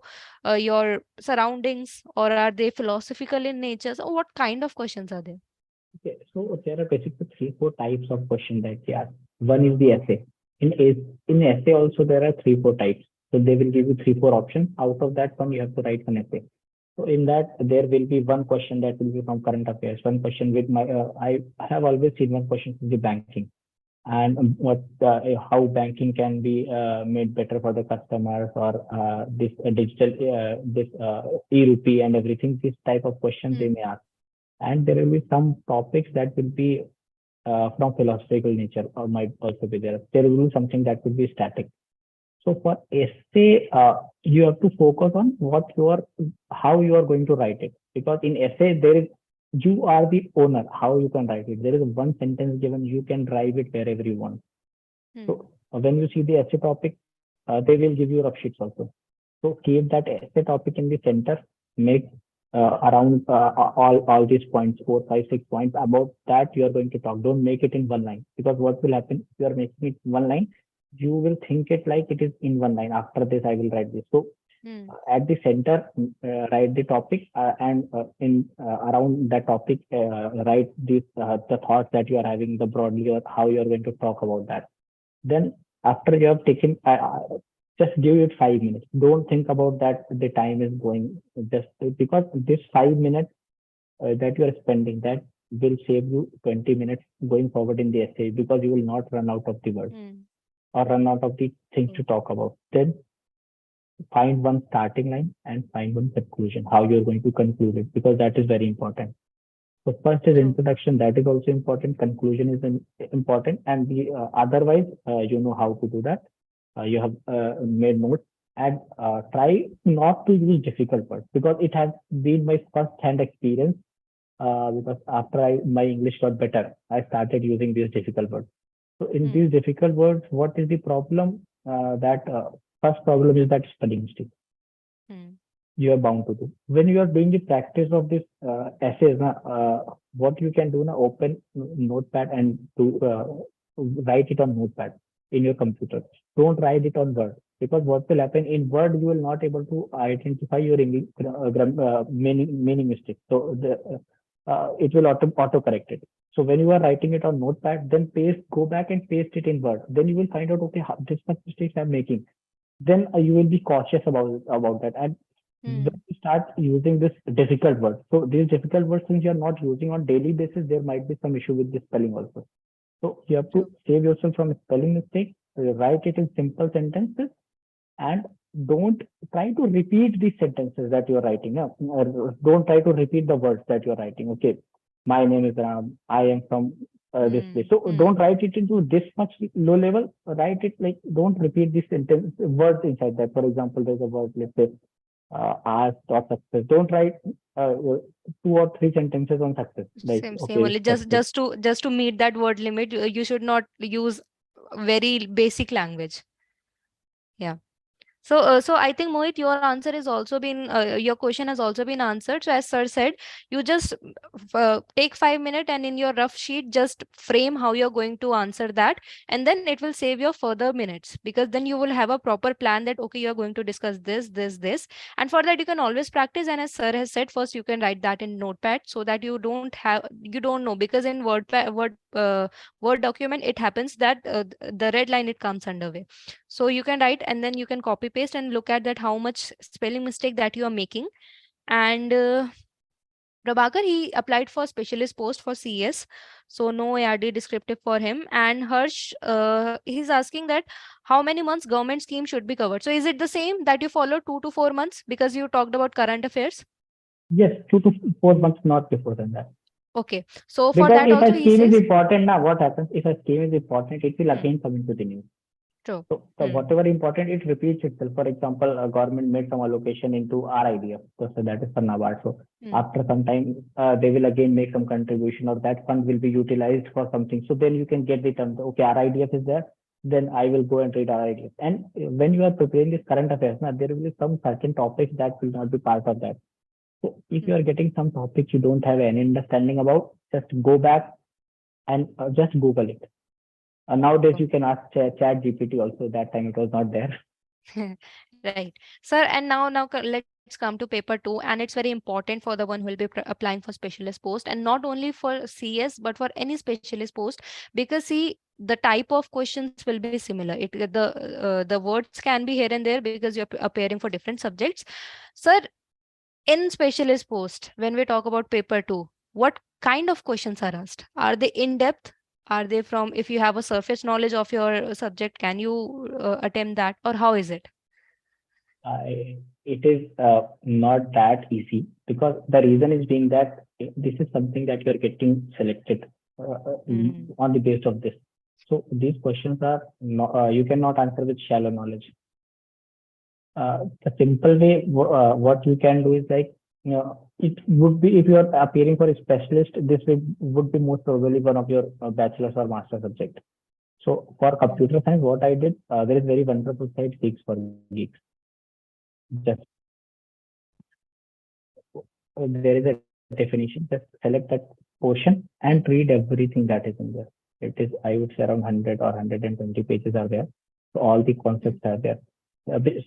your surroundings, or are they philosophical in nature? So what kind of questions are there? Okay, so there are basically three, four types of questions that they ask. One is the essay. In essay also there are three, four types. So they will give you three, four options. Out of that one, you have to write one essay. So in that, there will be one question that will be from current affairs. One question with my, I have always seen one question from the banking, and how banking can be made better for the customers, or this digital, this e-rupee and everything. This type of questions they Hmm. may ask, and there will be some topics that will be from philosophical nature or might also be there. There will be something that will be static. So for essay, you have to focus on how you are going to write it. Because in essay, you are the owner, how you can write it. There is one sentence given, you can drive it wherever you want. Hmm. So when you see the essay topic, they will give you rough sheets also. So keep that essay topic in the center. Make around all these points, 4, 5, 6 points. About that you are going to talk. Don't make it in one line, because what will happen? If you are making it one line, you will think it like it is in one line. After this, I will write this. So Hmm. at the center, write the topic, and in around that topic, write the thoughts that you are having, the broadly, or how you are going to talk about that. Then after you have taken, just give it 5 minutes. Don't think about that the time is going, just because this 5 minutes that you are spending, that will save you 20 minutes going forward in the essay, because you will not run out of the words Hmm. or run out of the things to True. talk about. Then find one starting line and find one conclusion, how you're going to conclude it, because that is very important. So first is True. introduction, that is also important. Conclusion is important, and the otherwise, you know how to do that. You have made notes, and try not to use difficult words, because it has been my first hand experience. Because after my English got better, I started using these difficult words. So in Hmm. these difficult words, what is the problem? That first problem is that spelling mistake Hmm. you are bound to do. When you are doing the practice of this essays, what you can do now, open Notepad and write it on Notepad in your computer. Don't write it on Word, because what will happen in Word, you will not able to identify your English meaning mistake. So it will auto correct it. So when you are writing it on Notepad, then go back and paste it in Word. Then you will find out, okay, this much mistakes I'm making. Then you will be cautious about that. And when Hmm. you start using this difficult words, so these difficult words, since you're not using on daily basis, there might be some issue with the spelling also. So you have to True. save yourself from spelling mistakes, write it in simple sentences, and don't try to repeat the sentences that you're writing. Or don't try to repeat the words that you're writing. Okay, my name is Ram, I am from this place. Hmm. So don't Hmm. write it into this much low level. Write it like, don't repeat the sentence words inside that. For example, there's a word, let's say art or success. Don't write two or three sentences on success. Like, Same. okay, Only success. just to meet that word limit, you should not use very basic language. Yeah. So I think Mohit, your answer is also been your question has also been answered. So as sir said, you just take 5 minutes and in your rough sheet just frame how you're going to answer that, and then it will save your further minutes, because then you will have a proper plan that okay, you're going to discuss this, and for that you can always practice. And as sir has said, first you can write that in Notepad, so that you don't know, because in Word document it happens that the red line it comes underway. So you can write and then you can copy paste and look at that how much spelling mistake that you are making. And Prabhakar, he applied for specialist post for CS, so no ARD descriptive for him. And Harsh, he's asking that how many months government scheme should be covered. So is it the same that you follow 2 to 4 months because you talked about current affairs? Yes, 2 to 4 months, not before than that. Okay, so for Because that if also a he scheme is says, important, now what happens? If a scheme is important, it will hmm, again come into the news. true, So hmm, whatever important, it repeats itself. For example, a government made some allocation into RIDF, so that is for NABARD. So hmm, after some time, they will again make some contribution, or that fund will be utilized for something. So then you can get the term. Okay, RIDF is there. Then I will go and read RIDF. And when you are preparing this current affairs, now there will be some certain topics that will not be part of that. So if hmm, you are getting some topics you don't have any understanding about, just go back and just Google it. Nowadays, you okay. can ask Chat GPT also. That time it was not there. Right, sir. And let's come to paper two, and it's very important for the one who will be applying for specialist post, and not only for CS but for any specialist post, because see, the type of questions will be similar. The words can be here and there because you're appearing for different subjects, sir. In specialist post, when we talk about paper 2, what kind of questions are asked? Are they in depth? Are they from, if you have a surface knowledge of your subject, can you attempt that, or how is it? It is not that easy because the reason is being that this is something that you are getting selected Hmm. on the base of this. So these questions are not, you cannot answer with shallow knowledge. The simple way, what you can do is like, it would be if you are appearing for a specialist, this would be most probably one of your bachelor's or master subject. So for Hmm. computer science, what I did, there is very wonderful site Geeks for Geeks. Just there is a definition. Just select that portion and Hmm. read everything that is in there. It is, I would say, around 100 or 120 pages are there. So all the Hmm. concepts are there.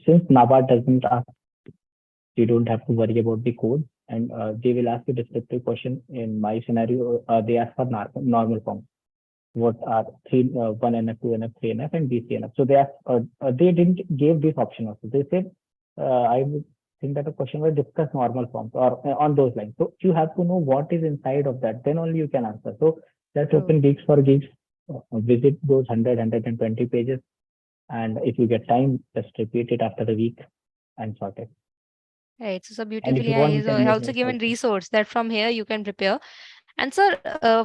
Since NABARD doesn't ask, you don't have to worry about the code, and they will ask you descriptive question. In my scenario, they ask for normal form. What are three, 1NF, 2NF, 3NF, and BCNF. So they didn't give this option also. They said, I would think that the question was discuss normal forms or on those lines. So you have to know what is inside of that. Then only you can answer. So let's True. open Geeks for Geeks, visit those 120 pages, and if you get time, just repeat it after a week and sort it. Right. So And if beautifully, you want, you can I make also notes given also. resource that from here you can prepare. And sir,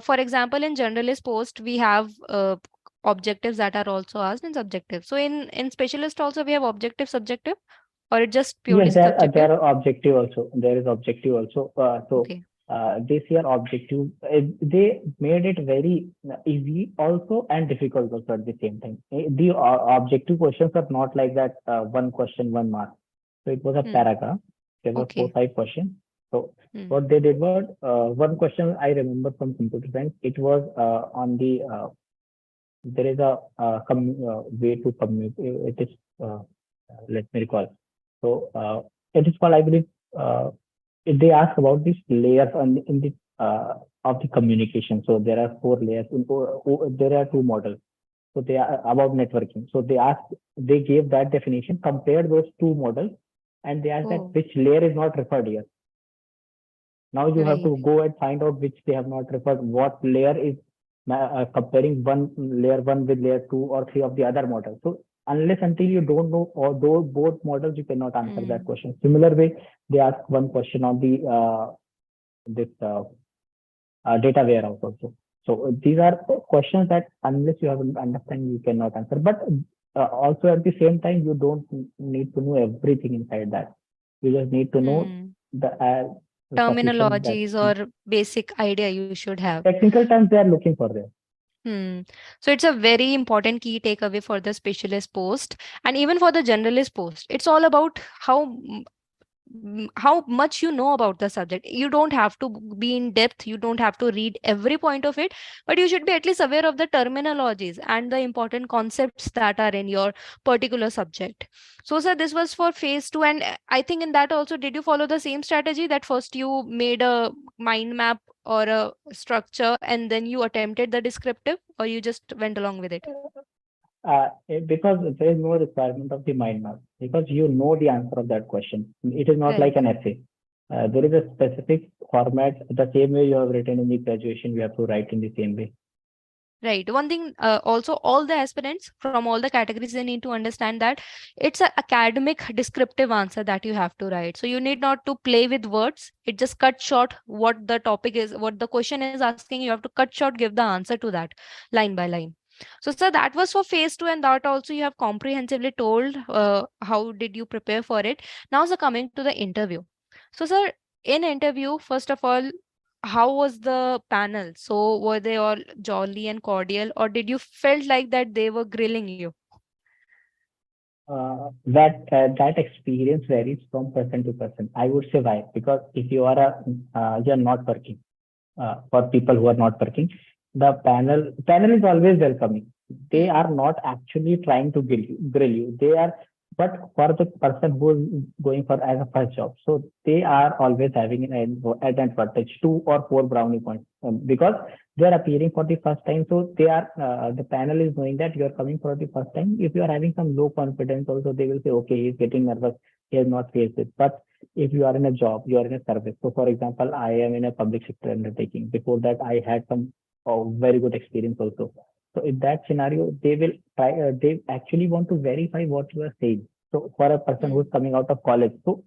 for example, in generalist post, we have objectives that are also asked in subjective. So in specialist also we have objective, subjective, or it just purely Yes, subjective? there are objective also. There is objective also. Okay. This year objective, they made it very easy also and difficult also at the same time. The objective questions are not like that. One question, 1 mark. So it was a Hmm. paragraph. There were four, Okay. five questions. So Hmm. what they did was, one question I remember from computer science. It was on the there is a way to commute. It is let me recall. So it is called, I believe, they ask about these layers in the of the communication. So there are four layers. There are two models. So they are about networking. So they gave that definition, compared those two models, and they asked that Oh, which layer is not referred here. Now you have right. to go and find out which they have not referred. What layer is comparing one layer one with layer two or three of the other model. So unless until you don't know or those both models, you cannot answer that Hmm. question. Similar way, they ask one question on the this data warehouse also. So these are questions that unless you have an understanding, you cannot answer. But also at the same time, you don't need to know everything inside that. You just need to know Hmm. the sufficient that Terminologies or basic idea you should have. technical terms they are looking for there. Hmm. So it's a very important key takeaway for the specialist post and even for the generalist post. It's all about how much you know about the subject. You don't have to be in depth, you don't have to read every point of it, but you should be at least aware of the terminologies and the important concepts that are in your particular subject. So sir, this was for phase 2, and I think in that also, did you follow the same strategy that first you made a mind map or a structure and then you attempted the descriptive, or you just went along with it? Because there is no requirement of the mind map because you know the answer of that question. It is not like Right. an essay. There is a specific format, the same way you have written in the graduation, you have to write in the same way. Right. One thing, also, all the aspirants from all the categories, they need to understand that it's an academic descriptive answer that you have to write. So you need not to play with words. It just cut short what the topic is, what the question is asking. You have to cut short, give the answer to that line by line. So, sir, that was for phase two, and that also you have comprehensively told how did you prepare for it. Now, sir, coming to the interview. So, sir, in interview, first of all, how was the panel? So were they all jolly and cordial, or did you felt like that they were grilling you? That experience varies from person to person. I would say why? Because if you're not working, for people who are not working, the panel is always welcoming. They Hmm. are not actually trying to grill you. They are, but for the person who is going for as a first job, so they are always having an advantage, 2 or 4 brownie points, because they are appearing for the first time. So the panel is knowing that you are coming for the first time. If you are having some low confidence, also they will say, okay, he's getting nervous. He has not faced it. But if you are in a job, you are in a service. So, for example, I am in a public sector undertaking. Before that, I had some very good experience also. So, in that scenario, they will try. They actually want to verify what you are saying. So, for a person who is Hmm. coming out of college, so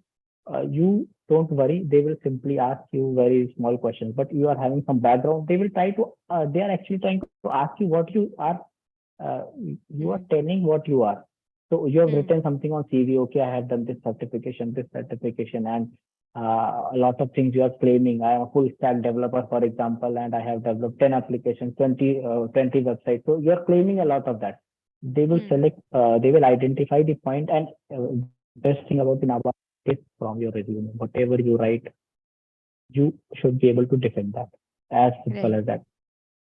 you don't worry. They will simply ask you very small questions. But you are having some background. They will try to. They are actually trying to ask you what you are uh, you are Hmm. telling what you are. So you have Hmm. written something on CV. Okay, I have done this certification, and a lot of things you are claiming. I am a full stack developer, for example, and I have developed 10 applications, 20 websites. So you are claiming a lot of that. They will Hmm. select, they will identify the point, and best thing about the NABARD is from your resume. Whatever you write, you should be able to defend that. As simple Right. as that.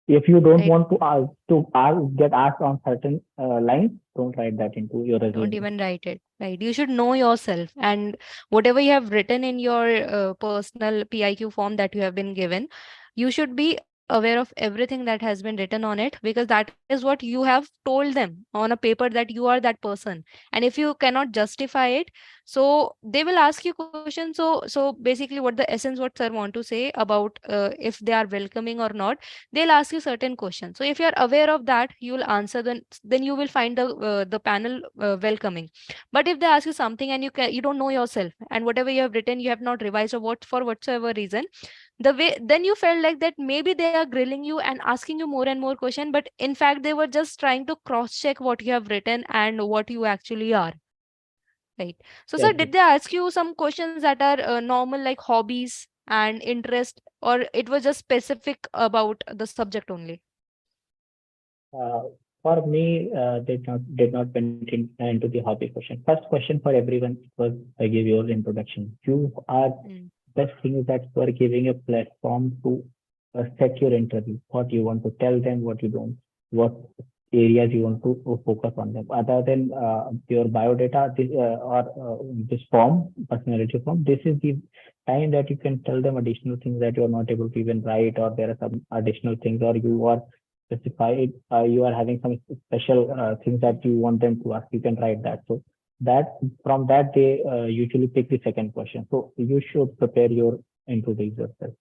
If you don't Right. want get asked on certain lines, don't write that into your Don't resume. even write it. Right. You should know yourself, and whatever you have written in your personal PIQ form that you have been given, you should be aware of everything that has been written on it, because that is what you have told them on a paper, that you are that person. And if you cannot justify it, so they will ask you questions. So basically, what the essence, what sir want to say about if they are welcoming or not, they'll ask you certain questions. So if you are aware of that, you will answer. Then you will find the panel welcoming. But if they ask you something and you don't know yourself, and whatever you have written you have not revised, or what for whatsoever reason, the way then you felt like that maybe they are grilling you and asking you more and more question, but in fact they were just trying to cross check what you have written and what you actually are. Right. So, sir, did Exactly. they ask you some questions that are normal, like hobbies and interest, or it was just specific about the subject only? Uh, for me, did not went into the hobby question. First question for everyone was, I give your introduction. You are Mm. best thing is that you are giving a platform to set your interview. What you want to tell them, what you don't, what areas you want to focus on them. Other than your biodata, this form, personality form, this is the time that you can tell them additional things that you are not able to even write, or there are some additional things, or you are specified, you are having some special things Mm. that you want them to ask. You can write that. So that from that they usually pick the second question. So you should prepare your introduce yourself.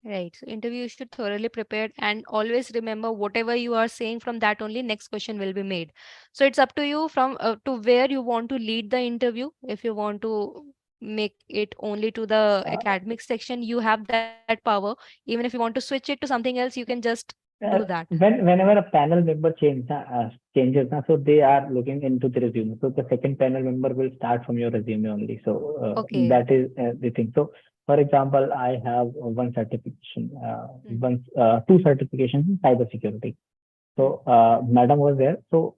Right. So interview should thoroughly prepared, and always remember whatever you are saying, from that only next question will be made. So it's up to you from to where you want to lead the interview. If you want to make it only to the Uh, academic section, you have that power. Even if you want to switch it to something else, you can just do that. whenever a panel member changes, so they are looking into the resume. So the second panel member will start from your resume only. So Okay. that is the thing. So for example, I have one certification, Mm. two certifications in cybersecurity. Mm. So madam was there. So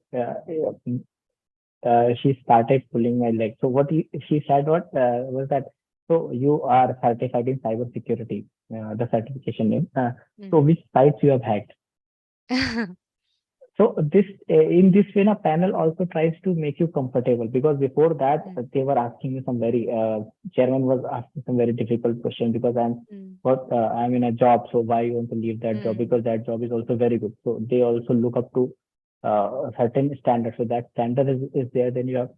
she started pulling my leg. So she said what was that? So you are certified in cybersecurity, the certification name. So Mm. which sites you have hacked? So this in this way, a panel also tries to make you comfortable, because before that Mm. they were asking me some very chairman was asking some very difficult question, because Mm. I'm in a job, so why you want to leave that job, Mm. because that job is also very good. So they also look up to a certain standard. So that standard is there. Then you have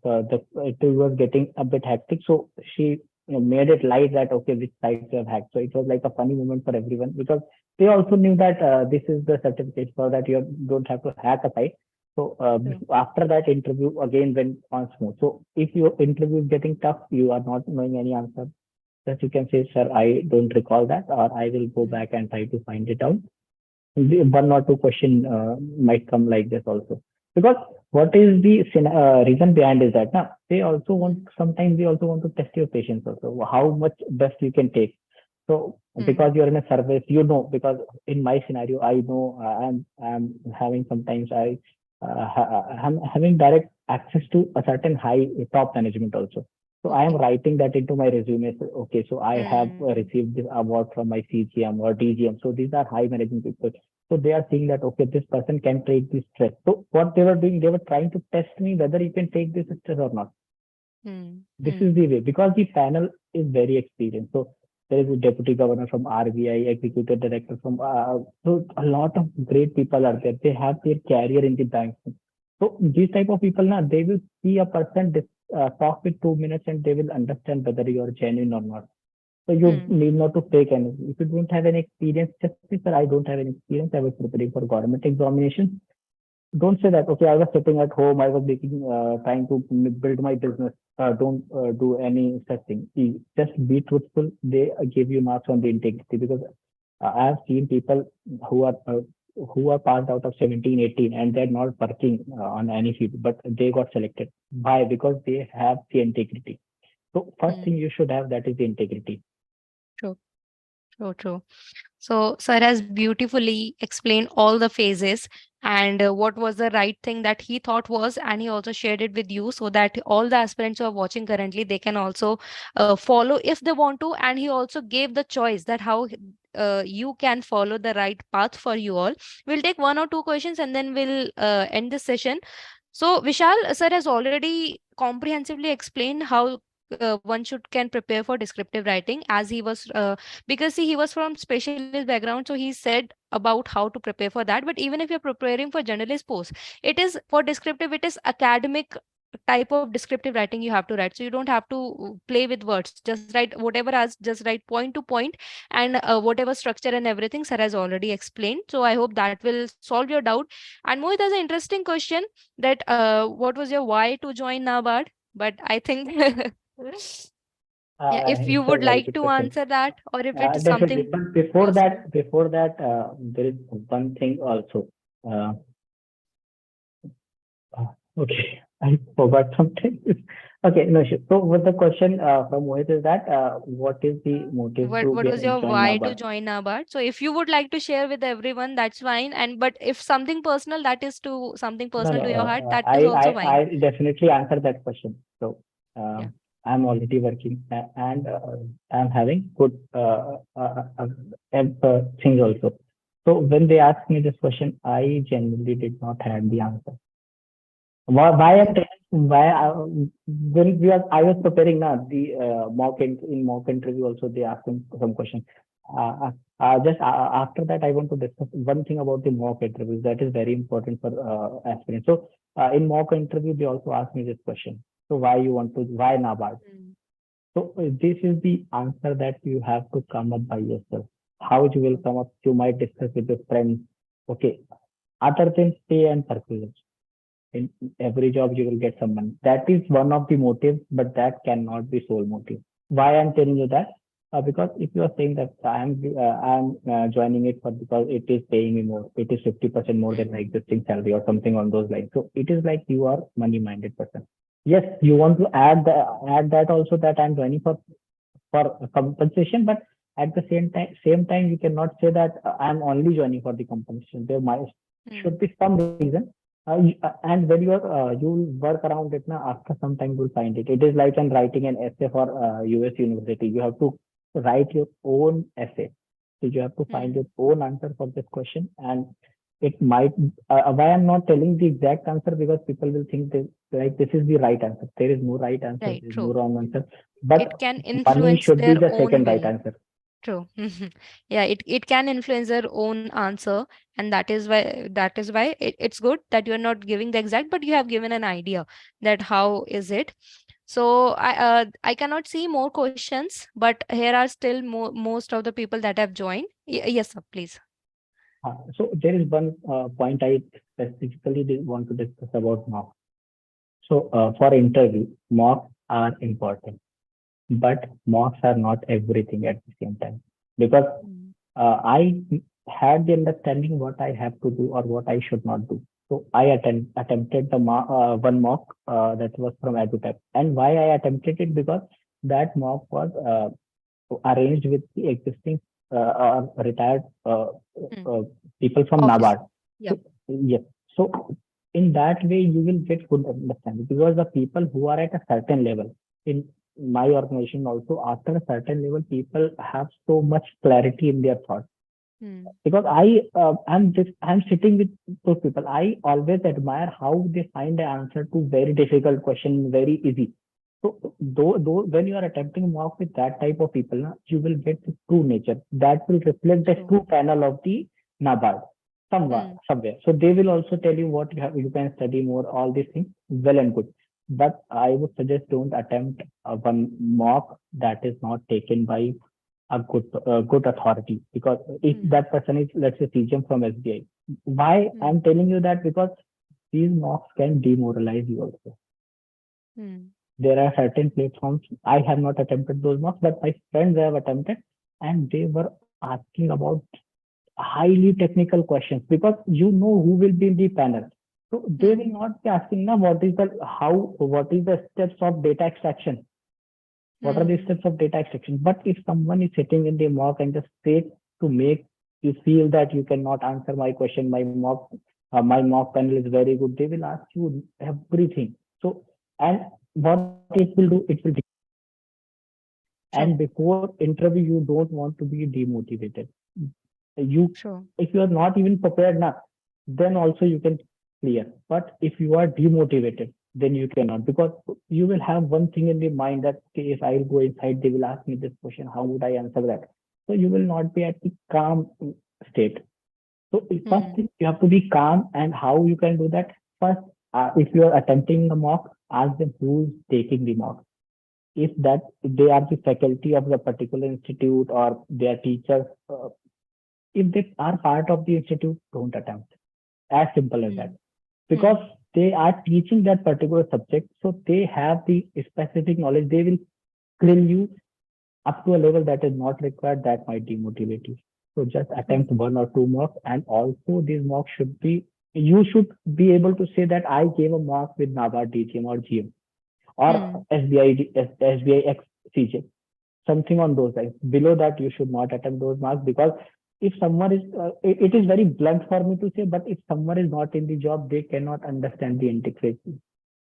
it was getting a bit hectic. So she made it light that okay, which sites you have hacked. So it was like a funny moment for everyone because they also knew that this is the certificate for that don't have to hack a site. So True. after that interview again went on smooth. So if your interview is getting tough, you are not knowing any answer, that you can say, sir, I don't recall that, or I will go Mm, back and try to find it out. One or two question might come like this also, because what is the reason behind is that now they also want, mm, sometimes they also want to test your patience also, how much best you can take. So because mm, you're in a service, you know, because in my scenario I know, I'm having, sometimes I'm having direct access to a certain high top management also. So I am okay. writing that into my resume. So, okay, so I have Mm, received this award from my CGM or DGM. So these are high management people. So they are seeing that okay, this person can take this stress. So what they were doing, they were trying to test me whether you can take this stress or not. mm, This is mm, the way, because the panel is very experienced. So there is a deputy governor from RBI, executive director from. So a lot of great people are there. They have their career in the bank. So these type of people now, they will see a person talk with 2 minutes and they will understand whether you are genuine or not. So you mm, need not to take anything. If you don't have any experience, just say, sir, I don't have any experience. I was preparing for government examination. Don't say that, okay, I was sitting at home, I was making, trying to build my business. Don't do any such thing. Just be truthful. They give you marks on the integrity, because I have seen people who are uh, who are passed out of 17, 18, and they're not working on any field, but they got selected. Why? Because they have the integrity. So first thing mm. you should have, that is the integrity. True, true, true. So, sir has beautifully explained all the phases and what was the right thing that he thought was, and he also shared it with you so that all the aspirants who are watching currently they can also follow if they want to. And he also gave the choice that how you can follow the right path for you all. We'll take one or two questions and then we'll end this session. So, Vishal, sir has already comprehensively explained how one should can prepare for descriptive writing, as he was because see, he was from specialist background, so he said about how to prepare for that. But even if you're preparing for journalist post, it is for descriptive, it is academic type of descriptive writing you have to write. So you don't have to play with words, just write whatever, as just write point to point, and whatever structure and everything sir has already explained. So I hope that will solve your doubt. And Mohit has an interesting question that what was your why to join NABARD? But I think yeah, if you It's a would very like good to question. answer that, or if it is Definitely. something But personal. before that, there is one thing also. Uh, uh, okay, I forgot something. Okay, no, sure. So, what the question from Mohit is that what is the motive to What was your join why to NABARD? join NABARD? So if you would like to share with everyone, that's fine. And but if something personal, that is to something No, personal no, to your heart, that is also I fine. definitely answer that question. So, uh, Yeah. I'm already working and I'm having good things also. So, when they asked me this question, I genuinely did not have the answer. Why I'm Mm, telling, when I was preparing now the in mock interview also, they asked some questions. Just after that, I want to discuss one thing about the mock interviews that is very important for aspirants. So in mock interview, they also asked me this question. So why NABARD? mm, So this is the answer that you have to come up by yourself. How you will come up, you might discuss with your friends. Okay, other than pay and purposes, in every job you will get some money. That is one of the motives, but that cannot be sole motive. Why I'm telling you that? Because if you are saying that I'm joining it for because it is paying me more, it is 50% more than mm, my existing salary or something on those lines. So it is like you are money minded person. Yes, you want to add that also, that I'm joining for compensation, but at the same time you cannot say that I'm only joining for the compensation. There might mm, should be some reason. And when you work around it now, after some time you'll find it. It is like an writing an essay for US university. You have to write your own essay. So you have to find mm. your own answer for this question. And it might why I'm not telling the exact answer, because people will think that like this is the right answer. There is no right answer, Right, there is no true. wrong answer. But It can money influence should be their the own second right will. answer. True. Yeah, it can influence their own answer, and that is why it's good that you're not giving the exact, but you have given an idea that how is it. So I cannot see more questions, but here are still most of the people that have joined. Yes, sir, please. So there is one point I specifically want to discuss about mock. So for interview, mocks are important, but mocks are not everything at the same time, because Mm. I had the understanding what I have to do or what I should not do. So I attempted the one mock that was from EduTap. And why I attempted it, because that mock was arranged with the existing retired Mm. uh, people from Office. NABARD. Yep. So, yes. So in that way, you will get good understanding, because the people who are at a certain level in my organization also, after a certain level, people have so much clarity in their thoughts. Mm. Because I'm sitting with those people. I always admire how they find the answer to very difficult question very easy. So though when you are attempting mock with that type of people, na, you will get the true nature that will reflect the True. true panel of the NABARD Mm. somewhere. So they will also tell you what you can study more, all these things, well and good. But I would suggest don't attempt one mock that is not taken by a good authority, because if Mm. that person is, let's say, CGM from SBI. Why Mm. I'm telling you that? Because these mocks can demoralize you also. Mm. There are certain platforms, I have not attempted those mocks, but my friends have attempted, and they were asking about highly technical questions, because you know who will be in the panel. So they will Mm. not be asking now what is the steps of data extraction, what are the Mm. steps of data extraction. But if someone is sitting in the mock and just say to make you feel that you cannot answer my question, my mock panel is very good, they will ask you everything. So, and what it will do, it will, and True. before interview, you don't want to be demotivated. You, True. if you are not even prepared now, then also you can clear. But if you are demotivated, then you cannot, because you will have one thing in the mind that, okay, if I will go inside, they will ask me this question, how would I answer that? So you will not be at the calm state. So first Mm. thing, you have to be calm. And how you can do that? First, if you are attempting the mock, ask them who's taking the mock. If that they are the faculty of the particular institute or their teachers, if they are part of the institute, don't attempt. As simple as that. Mm. Because Mm. they are teaching that particular subject, so they have the specific knowledge. They will grill you up to a level that is not required, that might demotivate you. So just True. attempt one or two mocks, and also these mocks should be, you should be able to say that I gave a mock with NABARD DGM or GM or Mm. SBI X CJ, something on those lines. Below that, you should not attempt those marks, because if someone is, it is very blunt for me to say, but if someone is not in the job, they cannot understand the integration.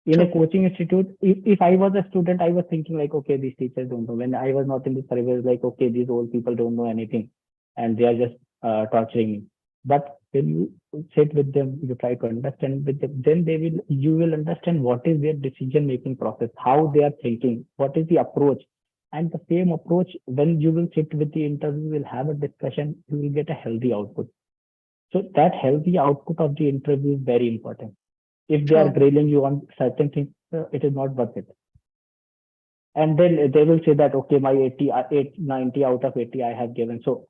In a True. coaching institute, if I was a student, I was thinking like, okay, these teachers don't know. When I was not in the service, like, okay, these old people don't know anything, and they are just torturing me. But when you sit with them, you try to understand with them, then you will understand what is their decision making process, how they are thinking, what is the approach. And the same approach, when you will sit with the interview, will have a discussion, you will get a healthy output. So that healthy output of the interview is very important. If they are True. grilling you on certain things, it is not worth it. And then they will say that, okay, my 90 out of 80 I have given. So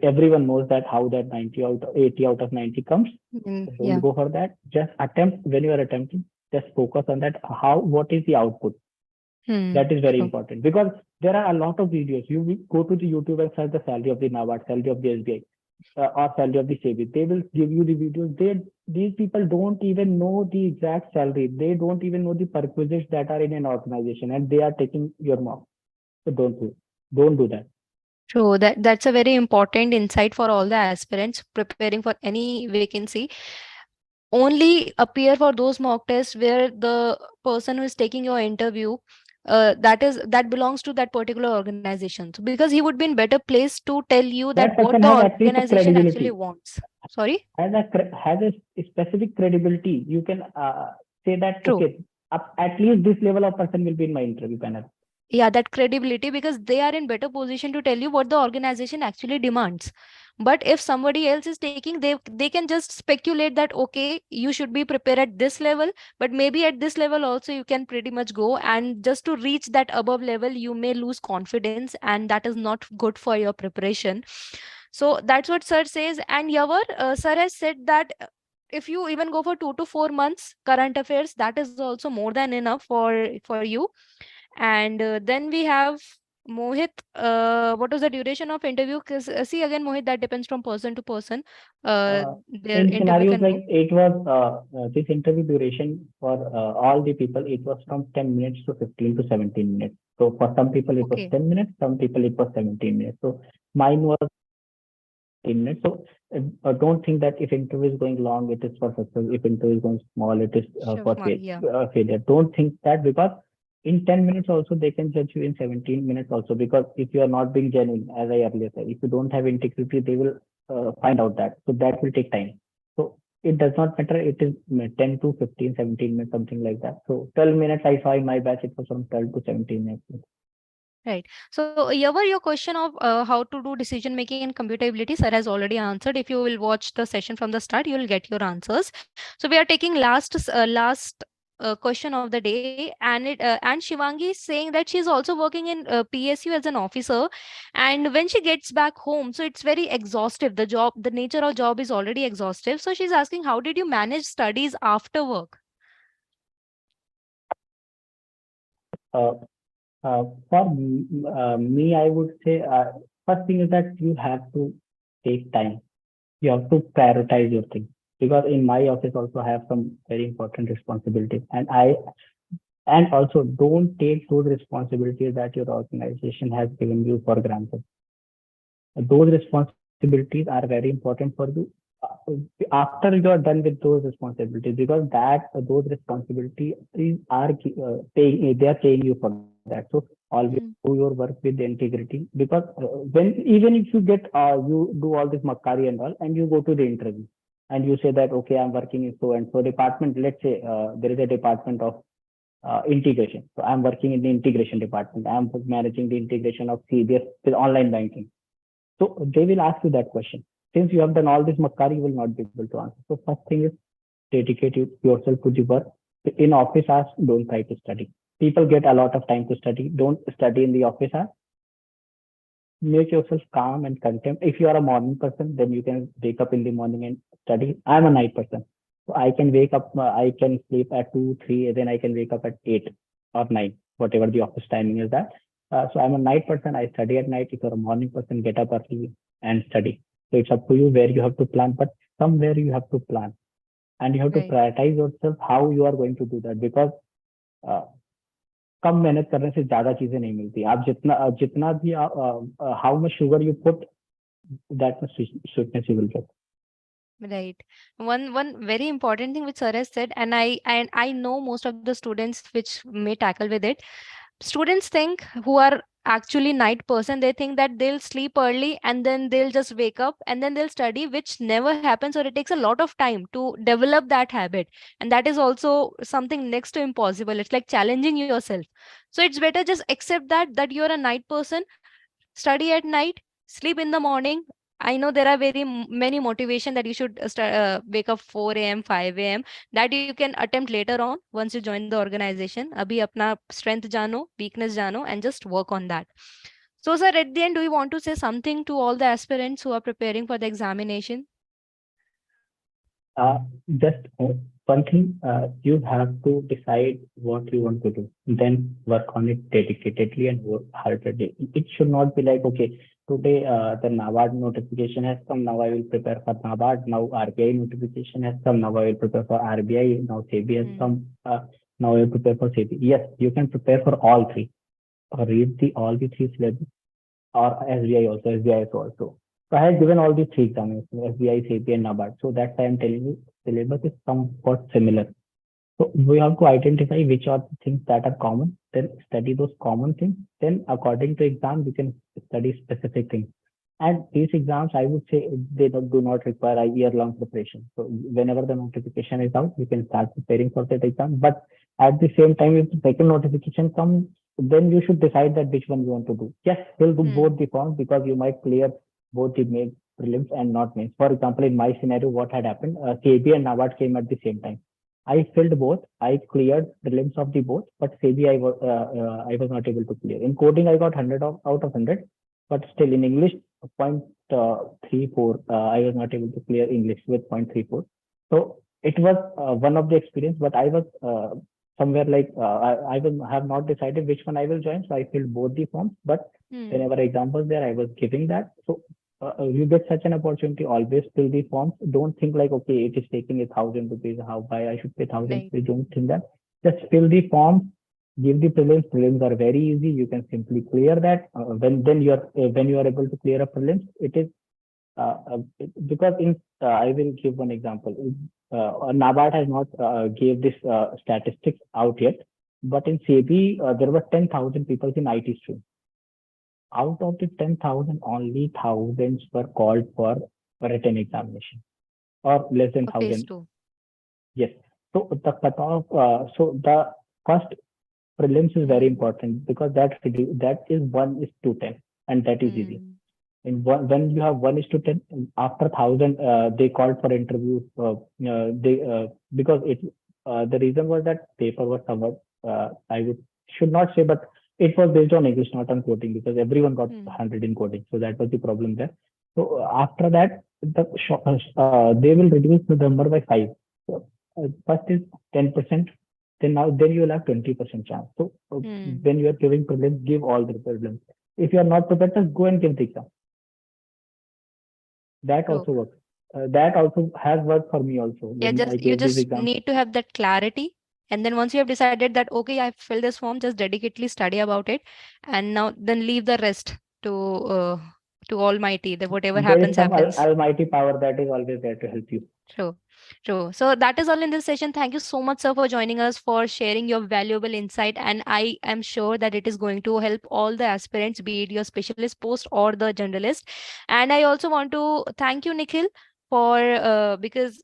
everyone knows that how that 90 out of 80 out of 90 comes. Mm. So don't Yeah. go for that. Just attempt. When you are attempting, just focus on that. What is the output? Mm. That is very True. important, because there are a lot of videos. You will go to the YouTube and search the salary of the NABARD, salary of the SBI, or salary of the SEBI. They will give you the videos. These people don't even know the exact salary. They don't even know the perquisites that are in an organization, and they are taking your mark. So don't do that. True. That's a very important insight for all the aspirants preparing for any vacancy. Only appear for those mock tests where the person who is taking your interview, that belongs to that particular organization. So because he would be in better place to tell you that That what person the has at least a organization actually credibility, wants. Sorry. has a specific credibility. You can say that, True. okay, at least this level of person will be in my interview panel. Yeah, that credibility, because they are in better position to tell you what the organization actually demands. But if somebody else is taking, they can just speculate that okay, you should be prepared at this level, but maybe at this level also you can pretty much go, and just to reach that above level you may lose confidence, and that is not good for your preparation. So that's what sir says. And Yavar, sir has said that if you even go for 2 to 4 months current affairs, that is also more than enough for you. And then we have Mohit. What was the duration of interview? Because see again, Mohit, that depends from person to person. Their In interview scenarios can like go. it was this interview duration for all the people, it was from 10 minutes to 15 to 17 minutes. So for some people it was Okay. 10 minutes, some people it was 17 minutes. So mine was 15 minutes. So don't think that if interview is going long, it is for success. If interview is going small, it is Sure, for Yeah. failure. Don't think that, because in 10 minutes also they can judge you in 17 minutes also, because if you are not being genuine, as I earlier said, if you don't have integrity, they will find out that. So that will take time. So it does not matter. It is 10 to 15, 17 minutes, something like that. So 12 minutes I saw in my batch, it was from 12 to 17 minutes. Right. So, Yavar, your question of how to do decision making and computer ability, sir has already answered. If you will watch the session from the start, you will get your answers. So, we are taking last question of the day, and Shivangi is saying that she's also working in PSU as an officer, and when she gets back home, so it's very exhaustive. The nature of job is already exhaustive. So, she's asking, how did you manage studies after work? Uh, for me, I would say first thing is that you have to take time. You have to prioritize your things, because in my office also I have some very important responsibilities, and also don't take those responsibilities that your organization has given you for granted. Those responsibilities are very important for you after you are done with those responsibilities, because that those responsibilities are they are paying you for that. So always Hmm. do your work with integrity, because when even if you get you do all this makari and all, and you go to the interview and you say that okay, I'm working in so and so department. Let's say there is a department of integration. So I'm working in the integration department. I'm managing the integration of CBS with online banking. So they will ask you that question. Since you have done all this makari, you will not be able to answer. So first thing is dedicate yourself to the work. In office hours, don't try to study. People get a lot of time to study. Don't study in the office hours. Make yourself calm and content. If you are a morning person, then you can wake up in the morning and study. I'm a night person. So I can wake up, I can sleep at 2, 3, then I can wake up at 8 or 9, whatever the office timing is that. So I'm a night person. I study at night. If you're a morning person, get up early and study. So it's up to you where you have to plan, but somewhere you have to plan, and you have to Right. prioritize yourself how you are going to do that, because uh, कम मेहनत करने से ज्यादा चीजें नहीं मिलती. आप जितना भी how much sugar you put, that much sweetness you will get. Right. One very important thing which sir has said, and I know most of the students which may tackle with it. Students think who are actually night person, they think that they'll sleep early and then they'll just wake up and then they'll study, which never happens, or it takes a lot of time to develop that habit. And that is also something next to impossible. It's like challenging yourself. So it's better just accept that you're a night person, study at night, sleep in the morning. I know there are many motivation that you should wake up 4 a.m., 5 a.m. that you can attempt later on once you join the organization. Abhi apna strength jano, weakness jano, and just work on that. So, sir, at the end, do you want to say something to all the aspirants who are preparing for the examination? Uh, just one thing, you have to decide what you want to do, then work on it dedicatedly and work heartedly. It should not be like, okay, today the NABARD notification has come, now I will prepare for NABARD. Now RBI notification has come, now I will prepare for RBI. Now SEBI has Hmm. come, now I will prepare for SEBI. Yes, you can prepare for all three, or read the all the three syllabus, or SBI also, SBI also. So I have given all these three examinations, SBI, CP, and NABARD. So that's why I'm telling you, syllabus is somewhat similar. So we have to identify which are the things that are common, then study those common things. Then according to exam, we can study specific things. And these exams, I would say, they do not require a year-long preparation. So whenever the notification is out, you can start preparing for that exam. But at the same time, if the second notification comes, then you should decide that which one you want to do. Yes, we'll do Hmm. both the forms, because you might clear both the prelims and not mains. For example, in my scenario, what had happened, CAB and NABARD came at the same time. I filled both. I cleared prelims of the both, but CAB I was not able to clear. In coding, I got 100 out of 100, but still in English, 0.34. I was not able to clear English with 0.34. So it was one of the experience, but I was somewhere like I will have not decided which one I will join. So I filled both the forms, but Hmm. whenever exam was there, I was giving that. So you get such an opportunity, always fill the forms. Don't think like, okay, it is taking ₹1,000. How why I should pay 1,000? Right. We don't think that. Just fill the forms, give the prelims. Prelims are very easy. You can simply clear that. When you are able to clear a prelims, it is because in I will give one example. NABARD has not gave this statistics out yet, but in CAB there were 10,000 people in IT stream. Out of the 10,000, only thousands were called for written examination, or less than For phase 1,000. two. Yes. So the cutoff, so the first prelims is very Hmm. important because that is 1:10, and that is easy. Hmm. When you have 1:10, after 1,000, they called for interviews. They because it the reason was that paper was somewhat I would should not say, but it was based on English, not on coding, because everyone got Hmm. 100 in coding. So that was the problem there. So after that, they will reduce the number by five. So first is 10%. Then you will have 20% chance. So Hmm. when you are giving prelims, give all the prelims. If you are not prepared, just go and give the exam. That True. also works. That also has worked for me also Yeah, when I just you gave this just exam. need to have that clarity. And then once you have decided that, okay, I filled this form, just dedicatedly study about it. And now then leave the rest to Almighty, that whatever There is happens, some happens. almighty power that is always there to help you. True, true. So that is all in this session. Thank you so much, sir, for joining us, for sharing your valuable insight. And I am sure that it is going to help all the aspirants, be it your specialist post or the generalist. And I also want to thank you, Nikhil, for because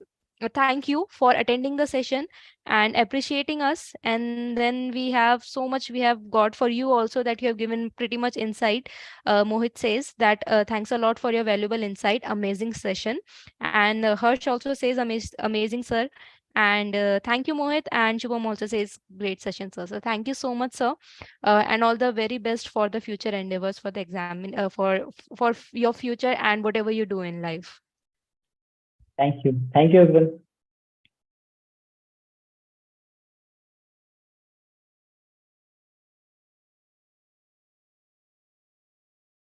thank you for attending the session and appreciating us. And then we have so much we have got for you also, that you have given pretty much insight. Mohit says that thanks a lot for your valuable insight. Amazing session. And Harsh also says amazing, sir. And thank you, Mohit. And Shubham also says great session, sir. So thank you so much, sir. And all the very best for the future endeavors, for the your future and whatever you do in life. Thank you. Thank you, everyone.